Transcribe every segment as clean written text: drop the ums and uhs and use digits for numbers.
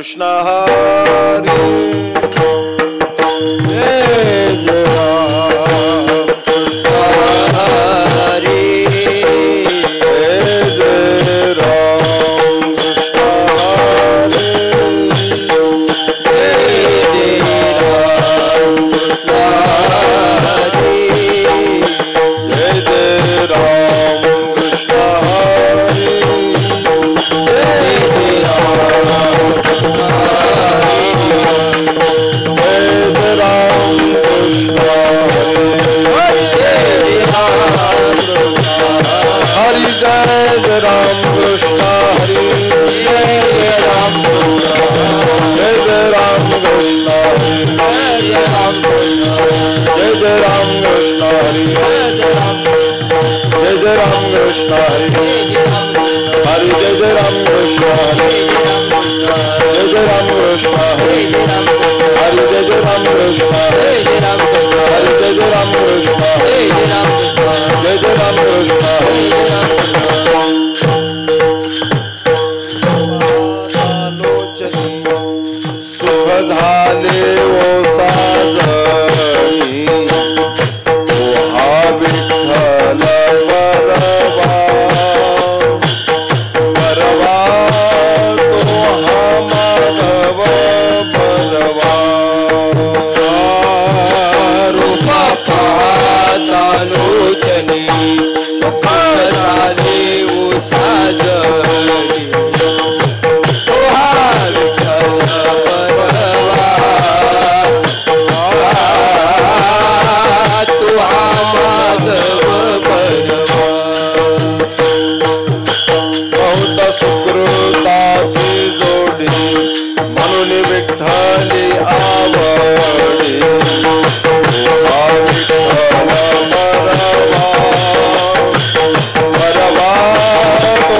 कृष्ण हरे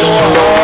Oh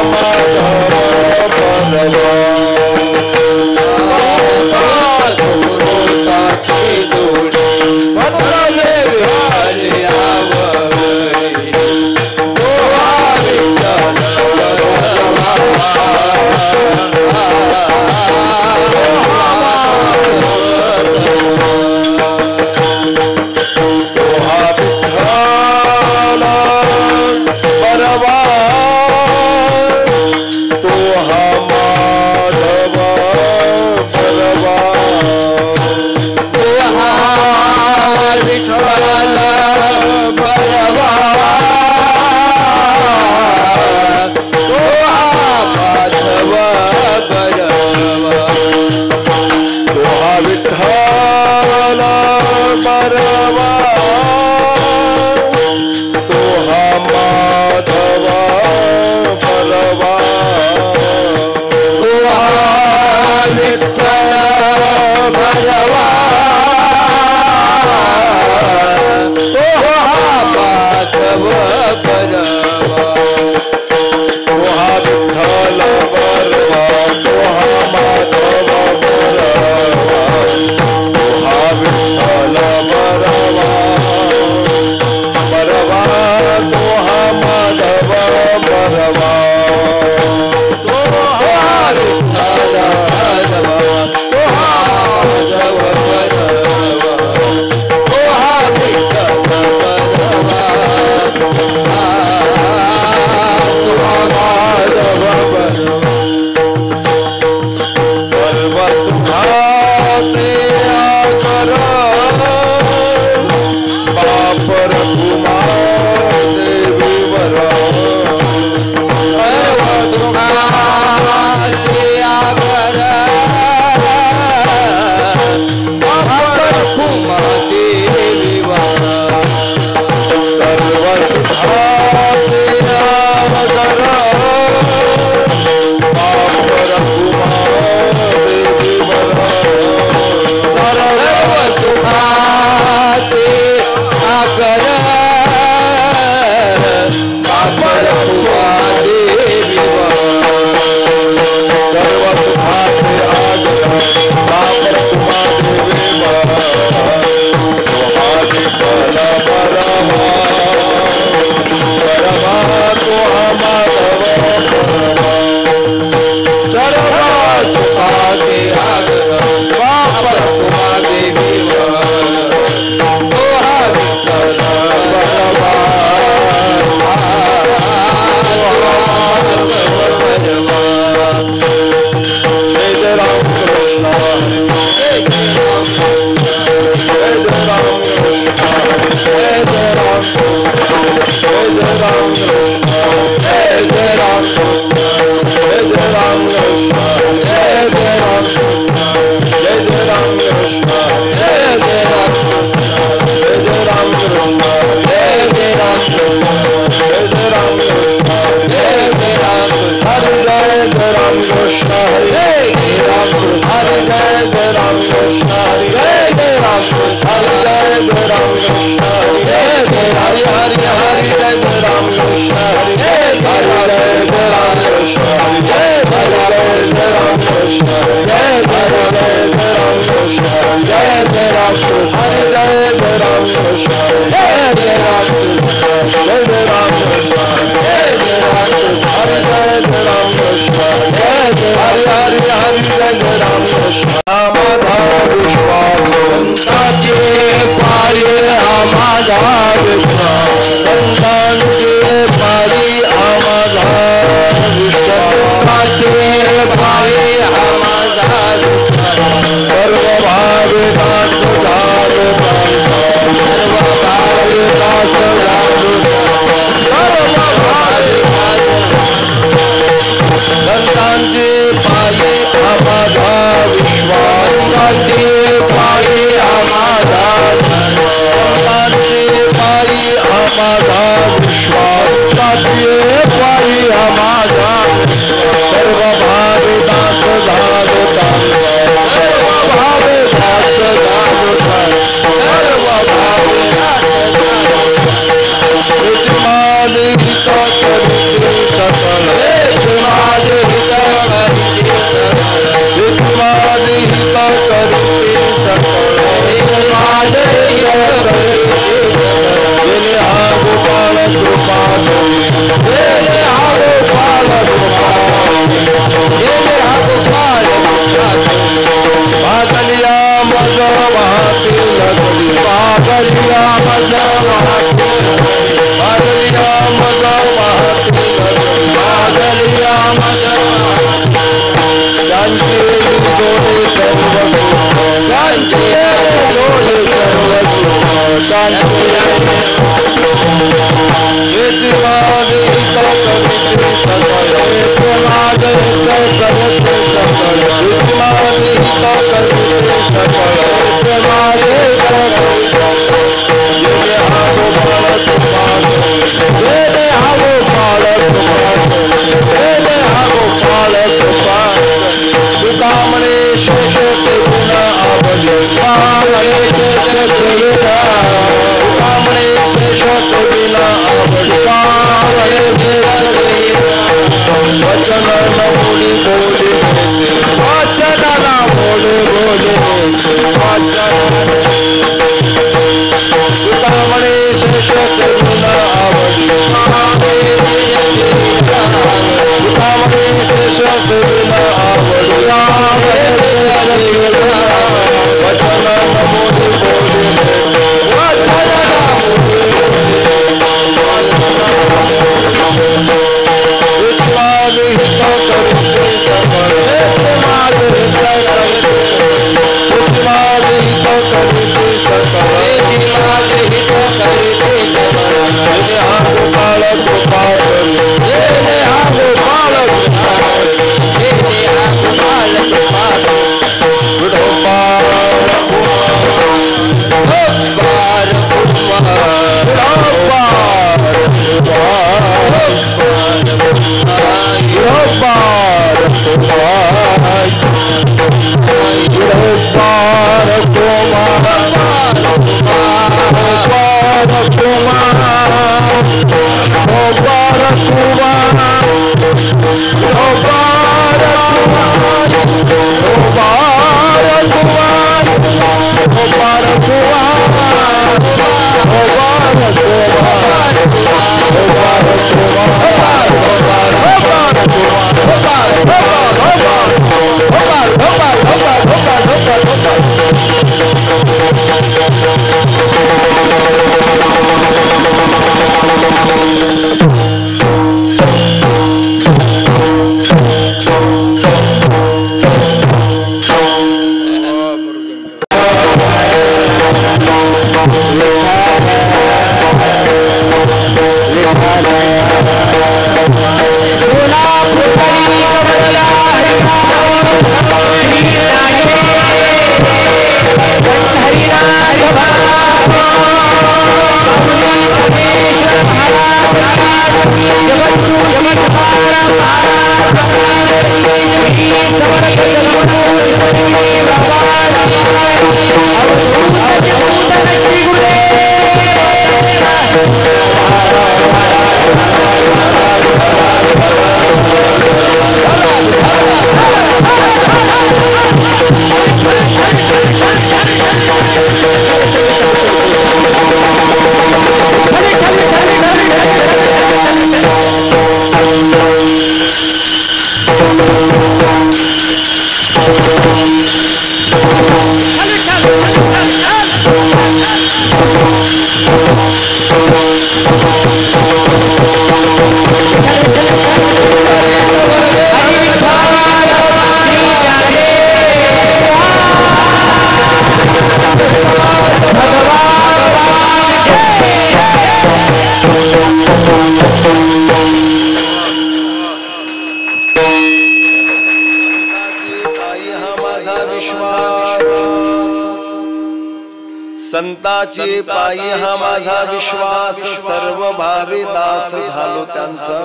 संताचे पायी हा माझा विश्वास सर्व भावे दास झालो त्यांचा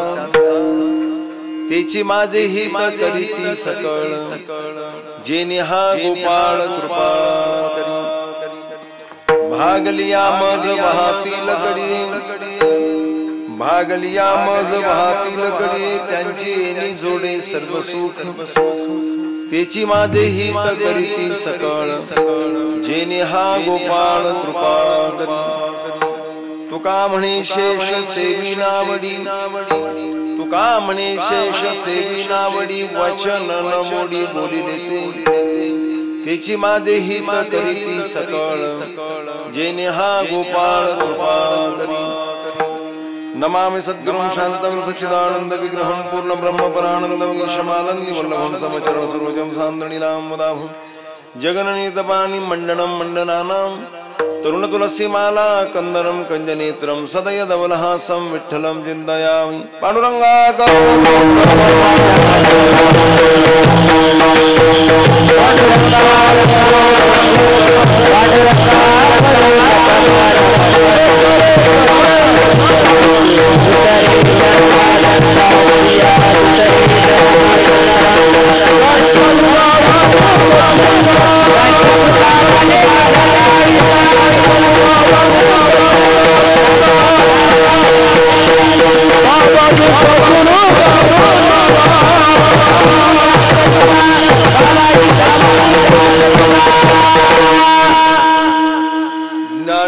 तेची माझे हित करीती सकळ जेने हा गोपाळ कृपा करी भागलिया मज वाहतील गडी भागलिया मज वाहतील गडी त्यांची येणी जोडे सर्व सुख तेची माझे हित करीती सकळ जेने हा गोपाळ कृपा करी तुका म्हणे शेष सेवी नावडी तुका म्हणे शेष सेवी नावडी वचन न मोडी बोलिले तेची माझे हित करीती सकळ जेने हा गोपाळ कृपा करी नमामि सद्गुरुं शांतं सच्चिदानंद विग्रहं पूर्ण ब्रह्म परानंदं ईशमानंदि वल्लभं समचरण सरोजं सान्द्रणीलां मुदाभं जगननीतपानि मंडनं मंडनानां तरुण तुलसी माला कंदरं कंजनेत्रं सदय धवलहासं विठ्ठलं चिन्तयामि पांडुरंगा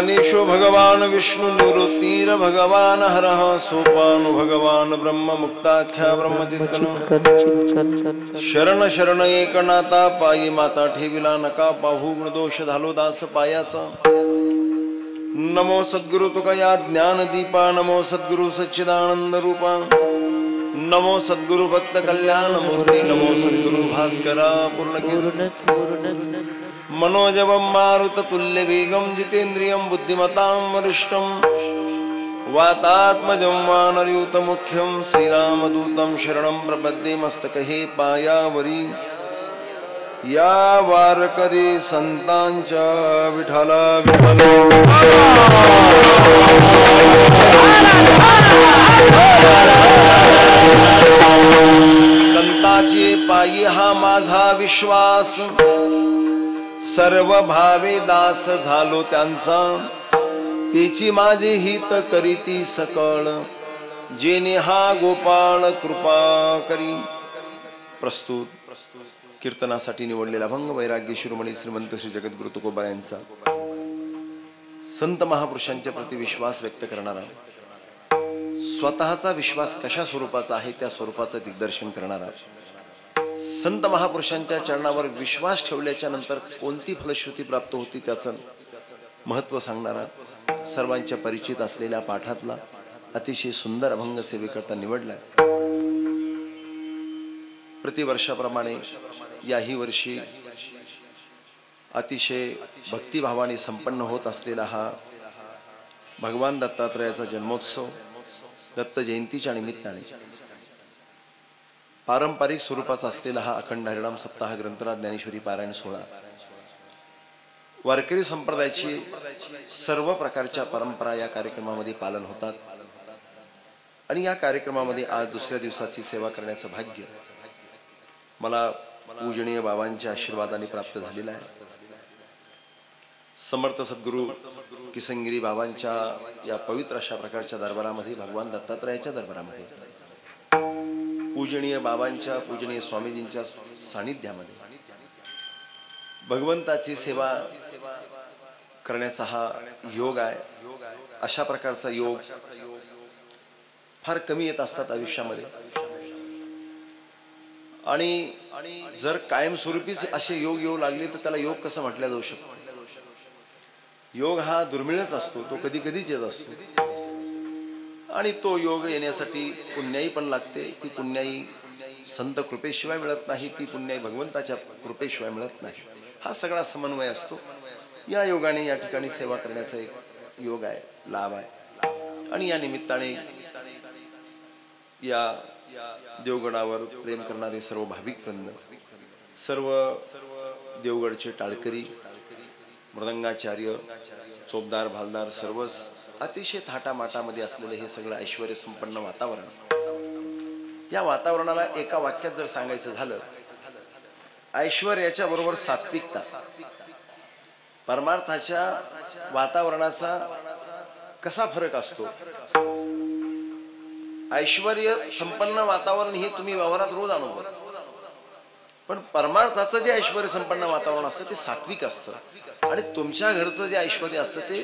ज्ञानेशो भगवान विष्णु निवृत्तीर भगवान हरः सोपानो भगवान ब्रह्म मुक्ताख्या ब्रह्मचित्तन शरण शरण एकनाथा पायी माता ठेविला नका पाहू दोष झालो दास पायाचा नमो सद्गुरु तुकया ज्ञान दीपा नमो सद्गुरु सच्चिदानंद रूपा नमो सद्गुरु भक्त कल्याण मूर्ती नमो सद्गुरु भास्करा पूर्ण मनोजवं मारुत तुल्य वेगं जितेन्द्रियं बुद्धिमतां वरिष्ठं वातात्मजं वानरयूत मुख्यं श्रीरामदूतं शरणं प्रपद्ये मस्तकहे पायावरी या वारकरी संतांच्या विठ्ठला विठ्ठल संतांचे पायी हा माझा विश्वास सर्व भावे दास झालो त्यांचा तेची माझे हित करीती सकळ जेने हा गोपाळ कृपा करी प्रस्तुत कीर्तनासाठी निवडलेला भंग वैराग्य शिरोमणी श्रीमंत श्री जगद्गुरु तुकोबा यांचा संत महापुरुषांच्या प्रति विश्वास व्यक्त करणारा स्वतःचा विश्वास कशा स्वरूपाचा आहे त्या स्वरूपाचं दिग्दर्शन करणारा संत महापुरुषांच्या चरणावर विश्वास ठेवल्याच्या नंतर कोणती फलश्रुती प्राप्त होती त्याचं महत्व सांगणारा सर्वांच्या परिचित असलेल्या पाठातला अतिशय सुंदर अभंग सेवेकरता निवडला प्रतिवर्षाप्रमाणे याही वर्षी अतिशय भक्तिभावाने संपन्न होत असलेला हा भगवान दत्तात्रयाचा जन्मोत्सव दत्त जयंतीच्या निमित्ताने पारंपरिक स्वरूपाचा असलेला हा अखंड हरिनाम सप्ताह ग्रंथराज ज्ञानेश्वरी पारायण सोहळा वारकरी संप्रदायाची सर्व प्रकारच्या परंपरा या कार्यक्रमामध्ये पालन होतात आणि या कार्यक्रमामध्ये आज दुसऱ्या दिवसाची सेवा करण्याचं भाग्य मला पूजनीय बाबांच्या आशीर्वादाने प्राप्त झालेलं आहे. समर्थ सद्गुरू किसनगिरी बाबांच्या या पवित्र अशा प्रकारच्या दरबारामध्ये, भगवान दत्तात्रयाच्या दरबारामध्ये, पूजनीय बाबांच्या, पूजनीय स्वामीजींच्या सानिध्यामध्ये भगवंताची सेवा करण्याचा हा योग आहे. अशा प्रकारचा योग फार कमी येत असतात आयुष्यामध्ये, आणि जर कायमस्वरूपीच असे योग येऊ लागले तर त्याला योग कसं म्हटलं जाऊ शकतो. योग हा दुर्मिळच असतो, तो कधी कधीच येत असतो, आणि तो योग येण्यासाठी पुण्याई पण लागते. ती पुण्याई संत कृपेशिवाय मिळत नाही, ती पुण्याई भगवंताच्या कृपेशिवाय मिळत नाही. हा सगळा समन्वय असतो. या योगाने या ठिकाणी सेवा करण्याचा एक योग आहे, लाभ आहे. आणि या निमित्ताने या देवगडावर प्रेम करणारे सर्व भाविक वृंद, सर्व देवगडचे टाळकरी, मृदंगाचार्य, चोपदार, भालदार, सर्वच अतिशय थाटामाटामध्ये असलेले हे सगळं ऐश्वर्य संपन्न वातावरण, या वातावरणाला एका वाक्यात जर सांगायचं झालं, ऐश्वर्याच्या बरोबर सात्विकता, परमार्थाच्या वातावरणाचा कसा फरक असतो. ऐश्वर्य संपन्न वातावरण हे तुम्ही व्यवहारात रोज अनुभव, पण परमार्थाचं जे ऐश्वर्य संपन्न वातावरण असतं ते सात्विक असतं, आणि तुमच्या घरचं जे ऐश्वर्य असतं ते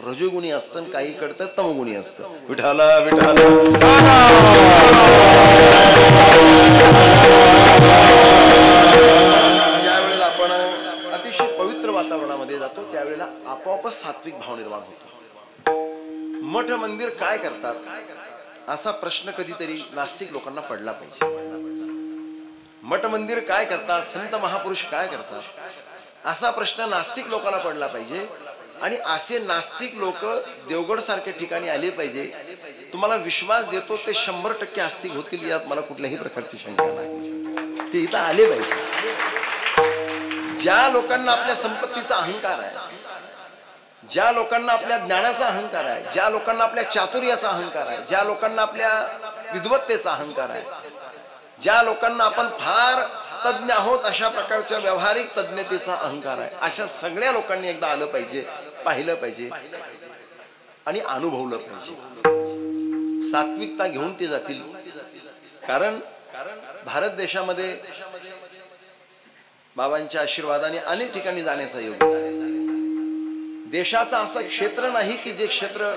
रजोगुणी असतं, काही कडतं तमगुणी असतं. विठाला विठाला. ज्यावेळेला आपण अतिशय पवित्र वातावरणामध्ये जातो त्यावेळेला आपोआपच सात्विक भाव निर्माण होतो. मठ मंदिर काय करतात असा प्रश्न कधीतरी नास्तिक लोकांना पडला पाहिजे. मठ मंदिर काय करतात, संत महापुरुष काय करतात असा प्रश्न नास्तिक लोकांना पडला पाहिजे. आणि असे नास्तिक लोक देवगड सारख्या ठिकाणी आले पाहिजे. तुम्हाला विश्वास देतो ते 100% आस्तिक होतील, यात मला कुठल्याही प्रकारची शंका नाही. ते इथं आले पाहिजे. ज्या लोकांना आपल्या संपत्तीचा अहंकार आहे, ज्या लोकांना आपल्या ज्ञानाचा अहंकार आहे, ज्या लोकांना आपल्या चातुर्याचा अहंकार आहे, ज्या लोकांना आपल्या विद्वत्तेचा अहंकार आहे, ज्या लोकांना आपण फार तज्ञ आहोत अशा प्रकारच्या व्यावहारिक तज्ञतेचा अहंकार आहे, अशा सगळ्या लोकांनी एकदा आलं पाहिजे, पाहिलं पाहिजे आणि अनुभवलं पाहिजे. सात्विकता घेऊन ते जातील. कारण भारत देशामध्ये बाबांच्या आशीर्वादाने अनेक ठिकाणी जाण्याचा योग आहे. देशाचा असं क्षेत्र नाही की जे क्षेत्र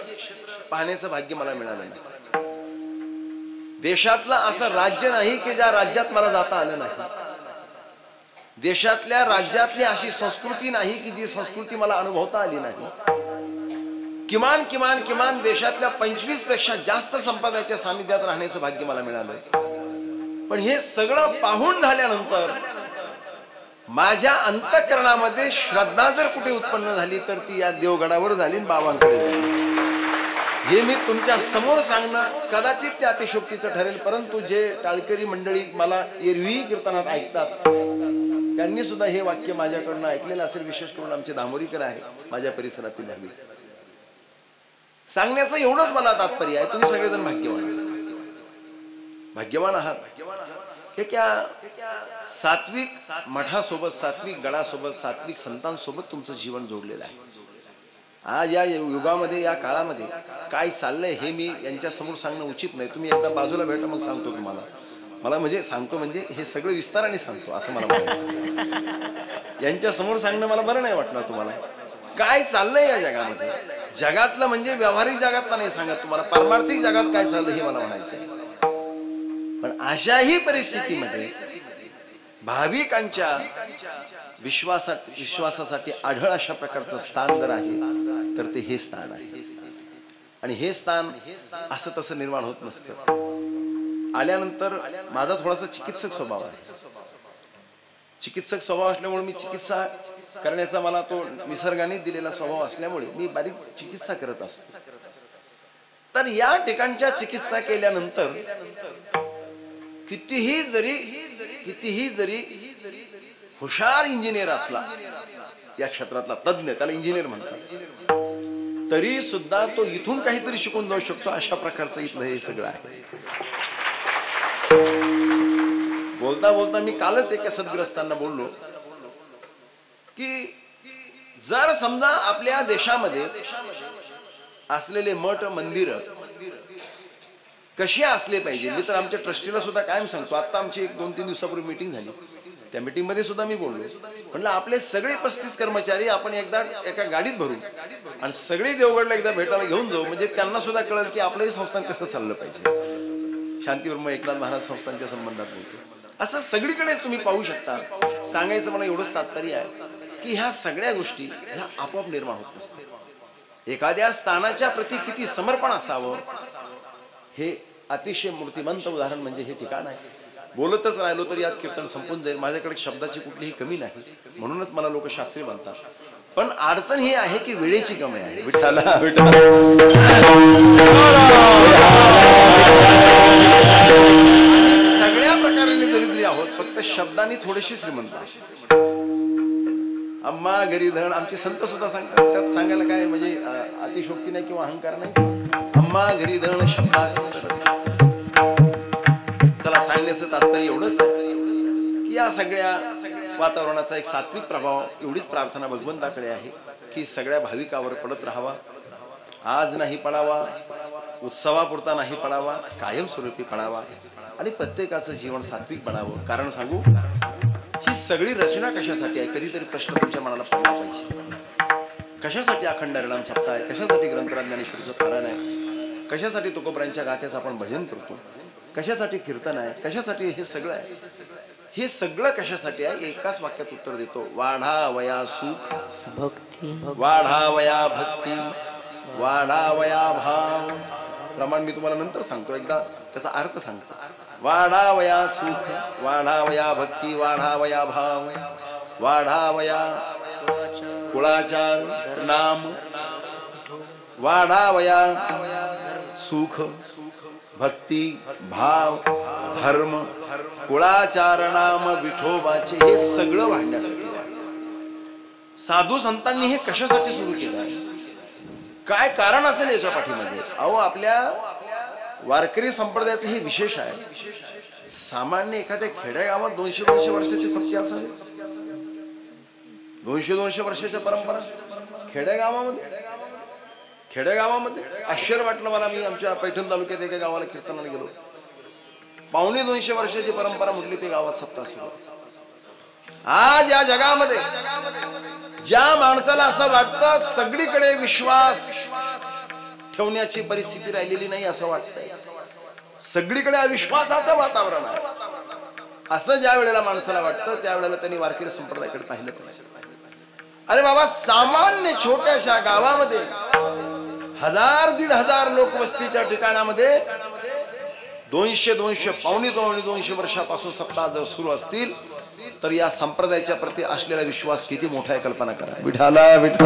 पाहण्याचं भाग्य मला मिळालं नाही. देशातलं असं राज्य नाही की ज्या राज्यात मला जाता आलं नाही. देशातल्या राज्यातली अशी संस्कृती नाही की जी संस्कृती मला अनुभवता आली नाही. किमान किमान किमान देशातल्या 25 पेक्षा जास्त संप्रदायाच्या सानिध्यात राहण्याचं भाग्य मला मिळालं. पण हे सगळं पाहून झाल्यानंतर माझ्या अंतःकरणामध्ये श्रद्धा जर कुठे उत्पन्न झाली तर ती या देवगडावर झाली, बाबांकडे झाली. हे मी तुमच्या समोर सांगणं कदाचित ते अतिशोक्तीचं ठरेल, परंतु जे टाळकरी मंडळी मला एरवी कीर्तनात ऐकतात त्यांनी सुद्धा हे वाक्य माझ्याकडनं ऐकलेलं असेल. विशेष करून आमचे दामोरीकर आहे माझ्या परिसरातील हवी. सांगण्याचं एवढंच मला तात्पर्य आहे, तुम्ही सगळेजण भाग्यवान आहात. हे क्या सात्विक मठासोबत, सात्विक गडासोबत, सात्विक संतांसोबत तुमचं जीवन जोडलेलं आहे. आज या युगामध्ये, या काळामध्ये काय चाललंय हे मी यांच्या समोर सांगणं उचित नाही. तुम्ही एकदा बाजूला भेटा, मग सांगतो तुम्हाला. मला म्हणजे सांगतो म्हणजे हे सगळं विस्ताराने सांगतो असं मला म्हणायचं. यांच्या समोर सांगणं मला बरं नाही वाटणार. तुम्हाला काय चाललंय या जगामध्ये, जगातलं म्हणजे व्यावहारिक जगातलं नाही सांगत तुम्हाला, पारमार्थिक जगात काय चाललंय हे मला म्हणायचं. पण अशाही परिस्थितीमध्ये भाविकांच्या विश्वासासाठी आढळ अशा प्रकारचं स्थान जर आहे तर ते हे स्थान आहे. आणि हे स्थान असं तसं निर्माण होत नसतं. आल्यानंतर माझा थोडासा चिकित्सक स्वभाव आहे. चिकित्सक स्वभाव असल्यामुळे मी चिकित्सा करण्याचा मला तो निसर्गाने दिलेला स्वभाव असल्यामुळे मी बारीक चिकित्सा करत असतो. तर या ठिकाणच्या चिकित्सा केल्यानंतर कितीही जरी हुशार इंजिनियर असला, या क्षेत्रातला तज्ञ, त्याला इंजिनियर म्हणतात, तरी सुद्धा तो इथून काहीतरी शिकून जाऊ शकतो, अशा प्रकारचं इथलं हे सगळं आहे. बोलता बोलता मी कालच एका सद्ग्रस्तांना बोललो की जर समजा आपल्या देशामध्ये असलेले मठ मंदिर कशी असले पाहिजे. मी तर आमच्या ट्रस्टीला सुद्धा कायम सांगतो. आता आमची एक 2-3 दिवसापूर्वी मीटिंग झाली, त्या मीटिंग मध्ये सुद्धा मी बोललो, म्हणलं आपले सगळे 35 कर्मचारी आपण एकदा एका गाडीत भरू आणि सगळे देवगडला एकदा भेटायला घेऊन जाऊ, म्हणजे त्यांना सुद्धा कळेल की आपलंही संस्थान कसं चाललं पाहिजे. शांतीब्रह्म एकनाथ महाराज संस्थानच्या संबंधात बोलतो. असं सगळीकडेच तुम्ही पाहू शकता. सांगायचं मला एवढंच तात्पर्य आहे की ह्या सगळ्या गोष्टी ह्या आपोआप निर्माण होत नसतात. एखाद्या स्थानाच्या प्रती किती समर्पण असावं हे अतिशय मूर्तिमंत उदाहरण म्हणजे हे ठिकाण आहे. बोलतच राहिलो तर यात कीर्तन संपून जाईल. माझ्याकडे शब्दाची कुठलीही कमी नाही, म्हणूनच मला लोक शास्त्री म्हणतात. पण अडचण ही आहे की वेळेची कमी आहे. विठ्ठला सगळ्या प्रकाराने दरिद्री आहोत, फक्त शब्दांनी थोडीशी श्रीमंत. अम्मा घरी धन आमचे संत सुद्धा सांगतात. त्यात सांगायला काय म्हणजे अतिशोक्ती नाही किंवा अहंकार नाही. अम्मा घरी धन शब्दाची. चला सांगण्याचं तात्पर्य एवढंच आहे की या सगळ्या वातावरणाचा एक सात्विक प्रभाव, एवढीच प्रार्थना भगवंताकडे आहे की सगळ्या भाविकावर पडत राहावा. आज नाही पडावा, उत्सवापुरता नाही पडावा, कायमस्वरूपी पडावा आणि प्रत्येकाचं जीवन सात्विक बनावं. कारण सांगू, ही सगळी रचना कशासाठी आहे कधीतरी प्रश्न तुमच्या मनाला पडला पाहिजे. कशासाठी अखंड हरिनाम सप्ताह आहे, कशासाठी ग्रंथराज ज्ञानेश्वरीचं पारायण आहे, कशासाठी तुकोबरांच्या गाथेचं आपण भजन करतो, कशासाठी कीर्तन आहे, कशासाठी हे सगळं आहे. हे सगळं कशासाठी आहे एकाच वाक्यात उत्तर देतो. वाढावया सुख भक्ती, वाढावया भक्ती, वाढावया भाव. प्रमाण मी तुम्हाला नंतर सांगतो, एकदा त्याचा अर्थ सांगतो. वाढावया सुख, वाढावया भक्ती, वाढावया भाव, वाढावया कुळाचार नाम, वाढावया सुख भक्ती भाव धर्म कुळाचार नाम विठोबाचे. हे सगळं वाढण्यासाठी साधू संतांनी हे कशासाठी सुरू केलं आहे, काय कारण असेल याच्या पाठीमध्ये. अहो आपल्या वारकरी संप्रदायाचं हे विशेष आहे. सामान्य एखाद्या खेड्यागावात 200-200 वर्षाची सत्य असावी, 200-200 वर्षाच्या परंपरा खेडेगावामध्ये आश्चर्य वाटलं मला. मी आमच्या पैठण तालुक्यात एका गावाला कीर्तनाला गेलो. 250 वर्षाची परंपरा म्हटली ते गावात सत्ता सुरू. आज या जगामध्ये ज्या माणसाला असं वाटतं सगळीकडे विश्वास ठेवण्याची परिस्थिती राहिलेली नाही असं वाटतंय, सगळीकडे अविश्वासाचं वातावरण आहे, असं ज्या वेळेला माणसाला वाटतं त्यावेळेला त्यांनी वारकरी संप्रदायाकडे पाहिलं पाहिजे. अरे बाबा, सामान्य छोट्याशा गावामध्ये 1000-1500 लोकवस्तीच्या ठिकाणामध्ये 200 पावणे 200 वर्षापासून सप्ताह जर सुरू असतील तर या संप्रदायाच्या प्रती असलेला विश्वास किती मोठा आहे कल्पना करा. विठाला विठ्ठल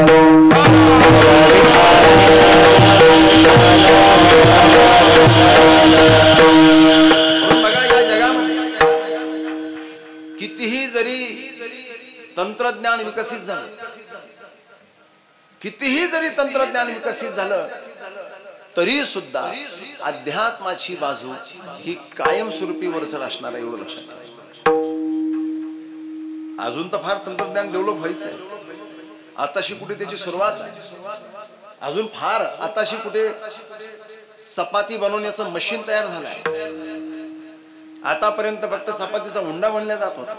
बघा, या जगामध्ये कितीही जरी तंत्रज्ञान विकसित झालं, कितीही जरी तंत्रज्ञान विकसित झालं तरी सुद्धा अध्यात्माची बाजू ही कायमस्वरूपी वरचढ असणार आहे, एवढं लक्षात ठेवा. अजून तर फार तंत्रज्ञान डेव्हलप व्हायचंय, आताशी कुठे त्याची सुरुवात आहे. अजून फार आताशी कुठे चपाती बनवण्याचं मशीन तयार झालंय. आतापर्यंत फक्त चपातीचा हुंडा बनला जात होता,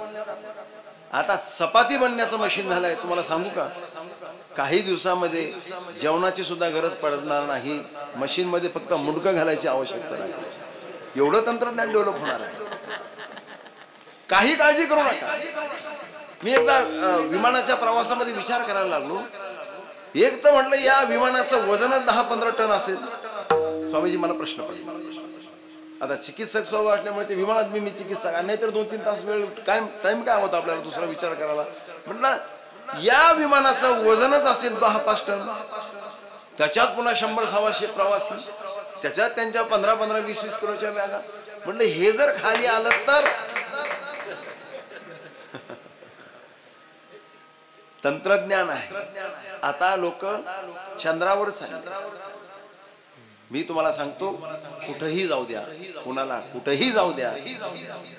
आता चपाती बनण्याचं मशीन झालंय. तुम्हाला सांगू का, काही दिवसामध्ये जेवणाची सुद्धा गरज पडणार नाही, मशीन मध्ये फक्त मुंडकं घालायची आवश्यकता नाही, एवढं तंत्रज्ञान डेव्हलप होणार आहे. काही काळजी करू नका. मी एकदा विमानाच्या प्रवासामध्ये विचार करायला लागलो. एक तर म्हटलं या विमानाचं वजनच 10-15 टन असेल. स्वामीजी मला प्रश्न पडला. आता चिकित्सक स्वभाव असल्यामुळे ते विमानात मी चिकित्सक, नाहीतर 2-3 तास वेळ काय टाइम काय होता आपल्याला दुसरा विचार करायला. म्हटलं या विमानाचं वजनच असेल 10-5 टन, त्याच्यात पुन्हा 100-100 प्रवासी, त्याच्यात त्यांच्या 15-20 किलोच्या बॅगा. म्हटलं हे जर खाली आलं तर तंत्रज्ञान आहे. आता लोक चंद्रावर चालले. मी तुम्हाला सांगतो, कुठेही जाऊ द्या, कुणाला कुठेही जाऊ द्या,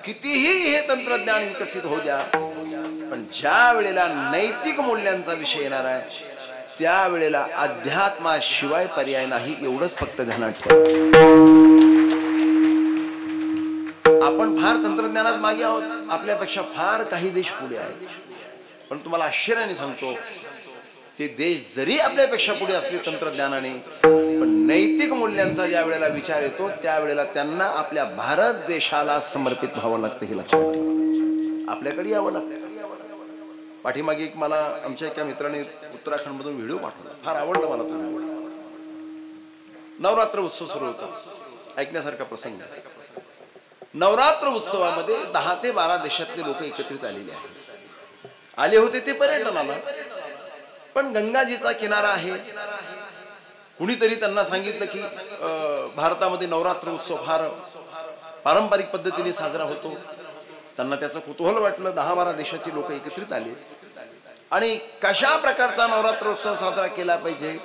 कितीही हे तंत्रज्ञान विकसित होऊ द्या, पण ज्या वेळेला नैतिक मूल्यांचा विषय येणार आहे त्यावेळेला अध्यात्माशिवाय पर्याय नाही, एवढंच फक्त ध्यानात ठेवा. आपण फार तंत्रज्ञानात मागे आहोत, आपल्यापेक्षा फार काही देश पुढे आहेत. पण तुम्हाला आश्चर्याने सांगतो, ते देश जरी आपल्यापेक्षा पुढे असले तंत्रज्ञानाने, पण नैतिक मूल्यांचा ज्या वेळेला विचार येतो त्यावेळेला त्यांना आपल्या भारत देशाला समर्पित व्हावं लागतं. हे लक्षात ठेवा, आपल्याकडे यावं लागतं. पाठीमागे एक मला आमच्या एका मित्राने उत्तराखंड मधून व्हिडिओ पाठवला, फार आवडला मला तो व्हिडिओ. नवरात्र उत्सव सुरू होता, ऐकण्यासारखा प्रसंग. नवरात्र उत्सवामध्ये 10 ते 12 देशातले लोक एकत्रित आलेले आहेत. आले होते ते पर्यटनाला, पण गंगाजीचा किनारा आहे. कुणीतरी त्यांना सांगितलं की भारतामध्ये नवरात्र उत्सव फार पारंपरिक पद्धतीने साजरा होतो. त्यांना त्याचं कुतूहल वाटलं. 10-12 देशाची लोक एकत्रित आले आणि कशा प्रकारचा नवरात्र उत्सव साजरा केला पाहिजे,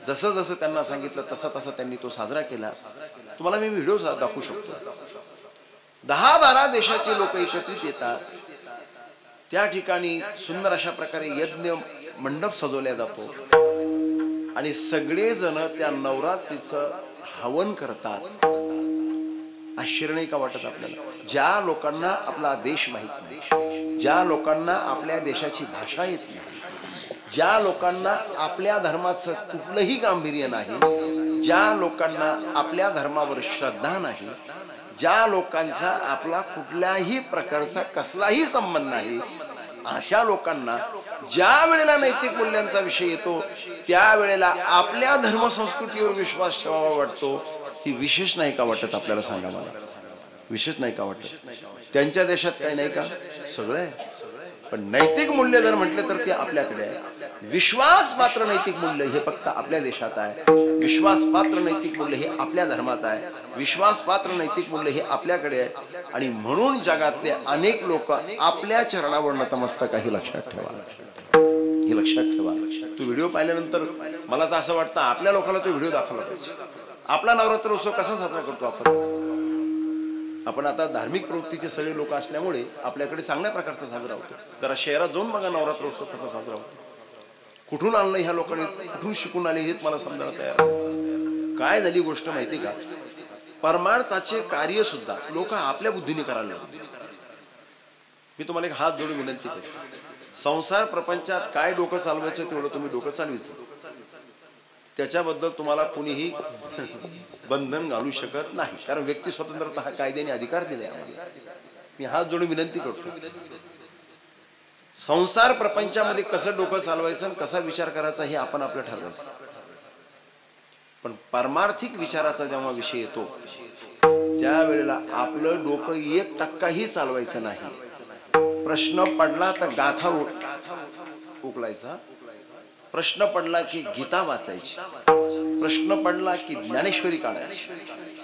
जसं जसं त्यांना सांगितलं तसं तसं त्यांनी तो साजरा केला. तुम्हाला मी व्हिडिओ दाखवू शकतो. 10-12 देशाचे लोक एकत्रित येतात. त्या ठिकाणी सुंदर अशा प्रकारे यज्ञ मंडप सजवला जातो आणि सगळे जण त्या नवरात्रीचं हवन करतात. आश्चर्य नाही का वाटत आपल्याला? ज्या लोकांना आपला देश माहित नाही, ज्या लोकांना आपल्या देशाची भाषा येत नाही, ज्या लोकांना आपल्या धर्माचं कुठलंही गांभीर्य नाही, ज्या लोकांना आपल्या धर्मावर श्रद्धा नाही, ज्या लोकांचा आपला कुठल्याही प्रकारचा कसलाही संबंध नाही, अशा लोकांना ज्या वेळेला नैतिक मूल्यांचा विषय येतो त्यावेळेला आपल्या धर्मसंस्कृतीवर विश्वास ठेवावा वाटतो. ही विशेष नाही का वाटत आपल्याला? सांगा मला, विशेष नाही का वाटत? त्यांच्या देशात काही नाही का? सगळं आहे. पण नैतिक मूल्य जर म्हटले तर ते आपल्याकडे आहे. विश्वास पात्र नैतिक मूल्य हे फक्त आपल्या देशात आहे. विश्वास पात्र नैतिक मूल्य हे आपल्या धर्मात आहे. विश्वास पात्र नैतिक मूल्य हे आपल्याकडे आहे. आणि म्हणून जगातले अनेक लोक आपल्या चरणावर नतमस्तक आहे. लक्षात ठेवा, हे लक्षात ठेवा. तो व्हिडिओ पाहिल्यानंतर मला तर असं वाटतं आपल्या लोकांना तो व्हिडिओ दाखवला पाहिजे. आपला नवरात्र उत्सव कसा साजरा करतो आपण आता धार्मिक प्रवृत्तीचे सगळे लोक असल्यामुळे आपल्याकडे चांगल्या प्रकारचा साजरा होतो. जरा शहरात जाऊन बघा नवरात्र उत्सव कसा साजरा होतो. कुठून आणलं ह्या लोकांनी, कुठून शिकून आले हेच मला समजायला तयार आहे. काय झाली गोष्ट माहिती का? परमार्थाचे कार्य सुद्धा लोक आपल्या बुद्धीने करायला लागले. मी तुम्हाला एक हात जोडून विनंती करतो, संसार प्रपंचात काय डोकं चालवायचं तेवढं तुम्ही डोकं चालवायचं. त्याच्याबद्दल तुम्हाला कुणीही बंधन घालू शकत नाही, कारण व्यक्ती स्वतंत्रता हा कायद्याने अधिकार दिला आहे. मी हात जोडून विनंती करतो, संसार प्रपंचामध्ये कसं डोकं चालवायचं आणि कसा विचार करायचा हे आपण आपलं ठरवायचं. पण परमार्थिक विचाराचा जेव्हा विषय येतो त्यावेळेला आपलं डोकं 1% चालवायचं नाही. प्रश्न पडला तर गाथा उकलायचा, प्रश्न पडला की गीता वाचायची, प्रश्न पडला की ज्ञानेश्वरी काढायची.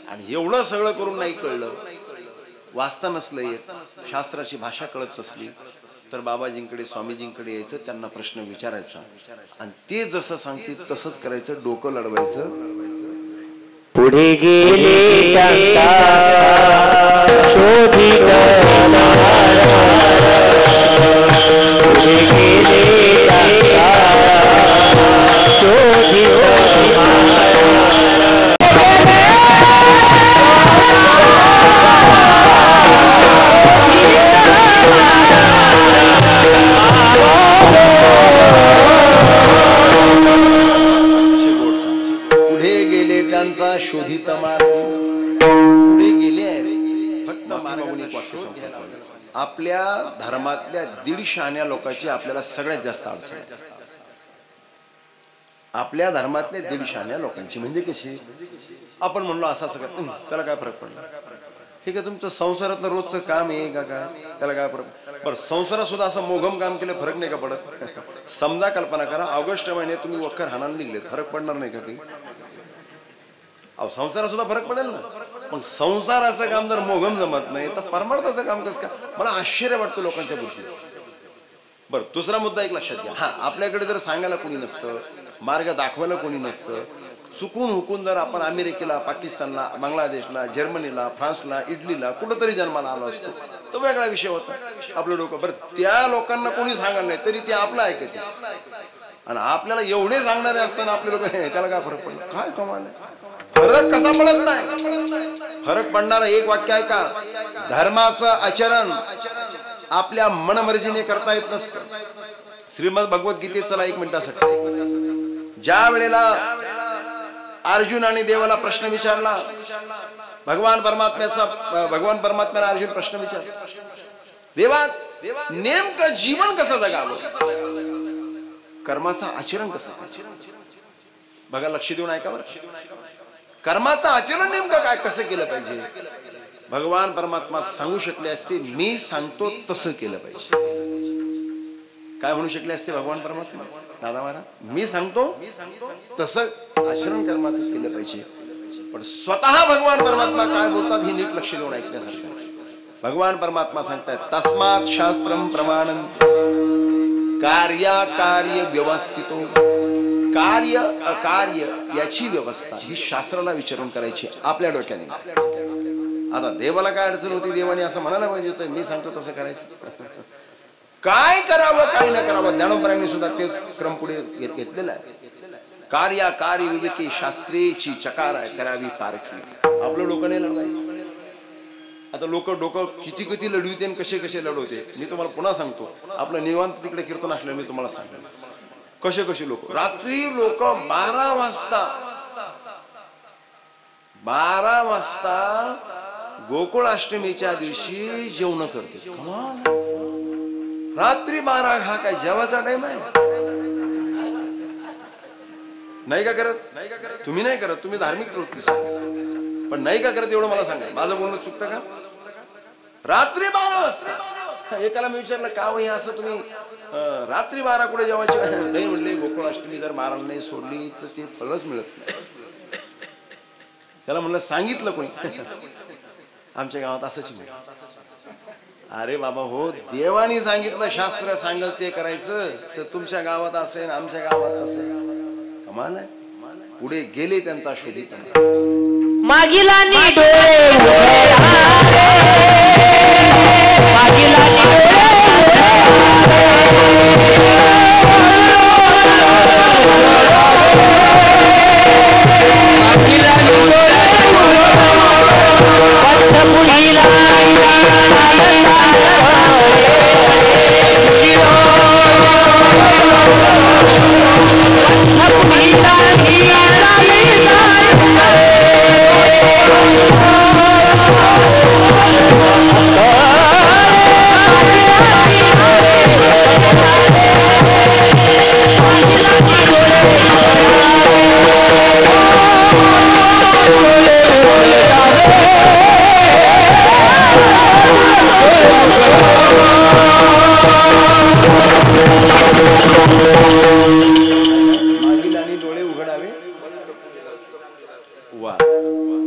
आणि एवढं सगळं करून नाही कळलं, वाचता नसलं येत, शास्त्राची भाषा कळत नसली तर बाबाजींकडे स्वामीजींकडे यायचं, त्यांना प्रश्न विचारायचा आणि ते जसं सांगतील तसंच करायचं, डोकं लढवायचं. पुढे गेले शोधित पुढे गेले त्यांचा शोधित मार्ग. पुढे गेले फक्त मार्गाने. आपल्या धर्मातल्या 150 लोकांची आपल्याला सगळ्यात जास्त अडचण आहे. आपल्या धर्मातल्या 150 लोकांची म्हणजे कशी? आपण म्हणलो असं असं त्याला काय फरक पडला? ठीक आहे, तुमचं संसारातलं रोजचं काम आहे का काय, त्याला काय फरक? बरं, संसारात सुद्धा असं मोघम काम केलं फरक नाही का पडत? समजा कल्पना करा, ऑगस्ट महिन्यात तुम्ही वखर हाणायला निघले, फरक पडणार नाही का काही? अहो, संसारात सुद्धा फरक पडेल ना. पण संसाराचं काम जर मोघम जमत नाही तर परमार्थाचं काम कसं काय? मला आश्चर्य वाटतं लोकांच्या बुद्धीत. बरं, दुसरा मुद्दा एक लक्षात घ्या. हा, आपल्याकडे जर सांगायला कोणी नसतं, मार्ग दाखवायला कोणी नसतं, चुकून हुकून जर आपण अमेरिकेला, पाकिस्तानला, बांगलादेशला, जर्मनीला, फ्रान्सला, इटलीला कुठंतरी जन्माला आलो असतो तो वेगळा विषय होता. आपलं डोकं. बरं, त्या लोकांना कोणी सांगणार नाही तरी ते आपलं ऐकते, आणि आपल्याला एवढे सांगणारे असताना आपले लोक त्याला काय फरक पडला, काय कमाल आहे. फरक कसा पडत नाही. फरक पडणारा एक वाक्य आहे का, धर्माचं आचरण आपल्या मनमर्जीने करता येत नसतं. श्रीमद भगवद्गीतेत चला 1 मिनिटासाठी, ज्या वेळेला अर्जुनाने देवाला प्रश्न विचारला, भगवान परमात्म्याने अर्जुन प्रश्न विचारला, देवा नेमकं जीवन कसं जगावं, कर्माचं आचरण कसं करायचं. बघा, लक्ष देऊन ऐका बरं. कर्माचं आचरण नेमकं काय कसं केलं पाहिजे. भगवान परमात्मा सांगू शकले असते, मी सांगतो तसं केलं पाहिजे. काय म्हणू शकले असते भगवान परमात्मा, दादा महाराज, मी सांगतो तसं आचरण कर्माचं केलं पाहिजे. पण स्वतः भगवान परमात्मा काय बोलतात हे नीट लक्ष देऊन ऐकण्यासारखं. भगवान परमात्मा सांगतायत, तस्मात् शास्त्रम प्रमाणं कार्य व्यवस्थितो. कार्य अकार्य याची व्यवस्था ही शास्त्राला विचारून करायची, आपल्या डोक्याने. आता देवाला काय अडचण होती, देवाने असं म्हणायला पाहिजे होतं, मी सांगतो तसं करायचं. काय करावं काय न करावं, ज्ञानोबरांनी सुद्धा तेच क्रम पुढे घेतलेला आहे. कार्य विवेकी शास्त्रेची चकार करावी पारखी. आपलं डोकं नाही लढवायचं. आता लोक डोकं किती लढवते आणि कसे लढवते. मी तुम्हाला पुन्हा सांगतो, आपलं निवांत तिकडे कीर्तन असलं मी तुम्हाला सांगेन कसे लोक रात्री 12 वाजता गोकुळाष्टमीच्या दिवशी जेवण करते. रात्री 12 हा काय जेवायचा टाइम आहे. नाही का करत तुम्ही, नाही करत तुम्ही, धार्मिक प्रवृत्ती, पण नाही का करत एवढं मला सांगा. माझं बोलणं चुकतं का. रात्री 12 वाजता एकाला मी विचारलं, का वय असं तुम्ही रात्री 12 कुठे जेवायचे. नाही म्हणले, गोकुळाष्टमी जर 12 नाही सोडली तर ते फळच मिळत नाही. त्याला म्हणलं, सांगितलं कोणी. आमच्या गावात असंच मिळत. अरे बाबा हो, देवानी सांगितलं, शास्त्र सांगल ते करायचं, तर तुमच्या गावात असेल आमच्या गावात असेल, कमाल आहे. पुढे गेले त्यांचा शोधित, मागीला नी डोळे मागीला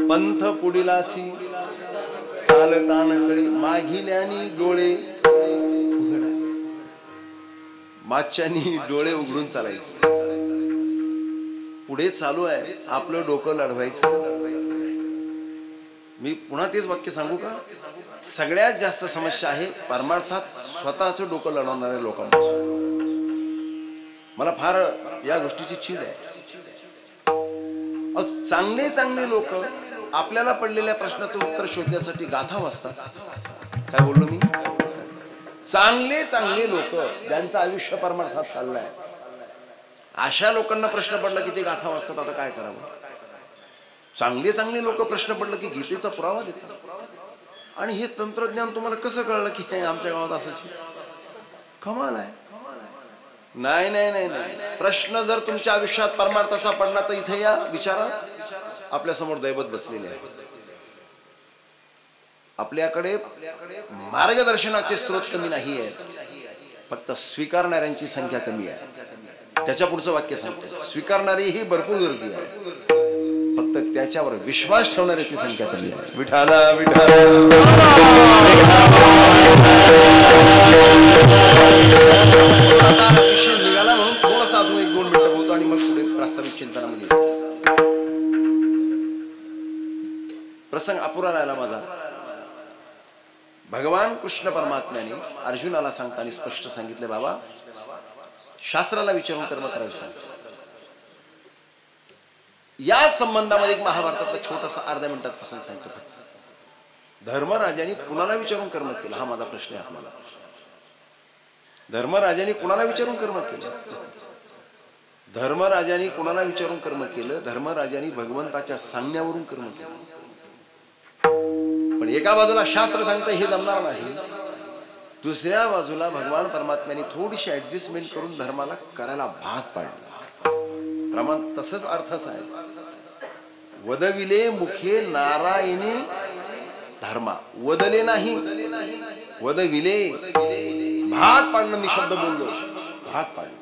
पंथ पुढीलासी चालतानकडे माघिल्यानी डोळे उघडावे. मागच्यानी डोळे उघडून चालायचं. पुढे चालू आहे आपलं डोकं लढवायचं. मी पुन्हा तेच वाक्य सांगू का, सगळ्यात जास्त समस्या आहे परमार्थात स्वतःचं डोकं लढवणाऱ्या लोकांपासून. मला फार या गोष्टीची चीड आहे. चांगले लोक आपल्याला पडलेल्या प्रश्नाचं उत्तर शोधण्यासाठी गाथा वाचतात. काय बोललो मी, चांगले लोक ज्यांचं आयुष्य परमार्थात चाललंय, अशा लोकांना प्रश्न पडला की ते गाथा वाचतात. आता काय करावं. चांगले लोक प्रश्न पडलं की गीतेचा पुरावा देतात. आणि हे तंत्रज्ञान तुम्हाला कसं कळलं की हे आमच्या गावात असंच. कमाल आहे. नाही, प्रश्न जर तुमच्या आयुष्यात परमार्थाचा पडला तर इथे या विचारा. आपल्या समोर दैवत बसलेले आहे. आपल्याकडे मार्गदर्शनाचे स्रोत कमी नाही आहे, फक्त स्वीकारणाऱ्यांची संख्या कमी आहे. त्याच्या पुढचं वाक्य सांगतो, स्वीकारणारी ही भरपूर गर्दी आहे, फक्त त्याच्यावर विश्वास ठेवणाऱ्याची संख्या कमी आहे. विठाला पुरा राहिला माझा. भगवान कृष्ण परमात्म्याने अर्जुनाला सांगताना स्पष्ट सांगितले, बाबा शास्त्राला विचारून कर्म करायचं सांगतो. या संबंधामध्ये एक महाभारतातला छोटासा अर्ध्या मिनिटात प्रसंग सांगतो. धर्मराजाने कुणाला विचारून कर्म केलं, हा माझा प्रश्न आहे आपल्याला. धर्मराजाने कुणाला विचारून कर्म केलं? धर्मराजाने कुणाला विचारून कर्म केलं? धर्मराजाने भगवंताच्या सांगण्यावरून कर्म केलं. पण एका बाजूला शास्त्र सांगतं हे जमणार नाही, दुसऱ्या बाजूला भगवान परमात्म्याने थोडीशी ऍडजस्टमेंट करून धर्माला करायला भाग पाडला. प्रमाण तसंच अर्थच आहे. वदविले मुखे नारायणी धर्मा, वदले नाही वदविले, भाग पाडणं. मी शब्द बोललो, भाग पाडलं.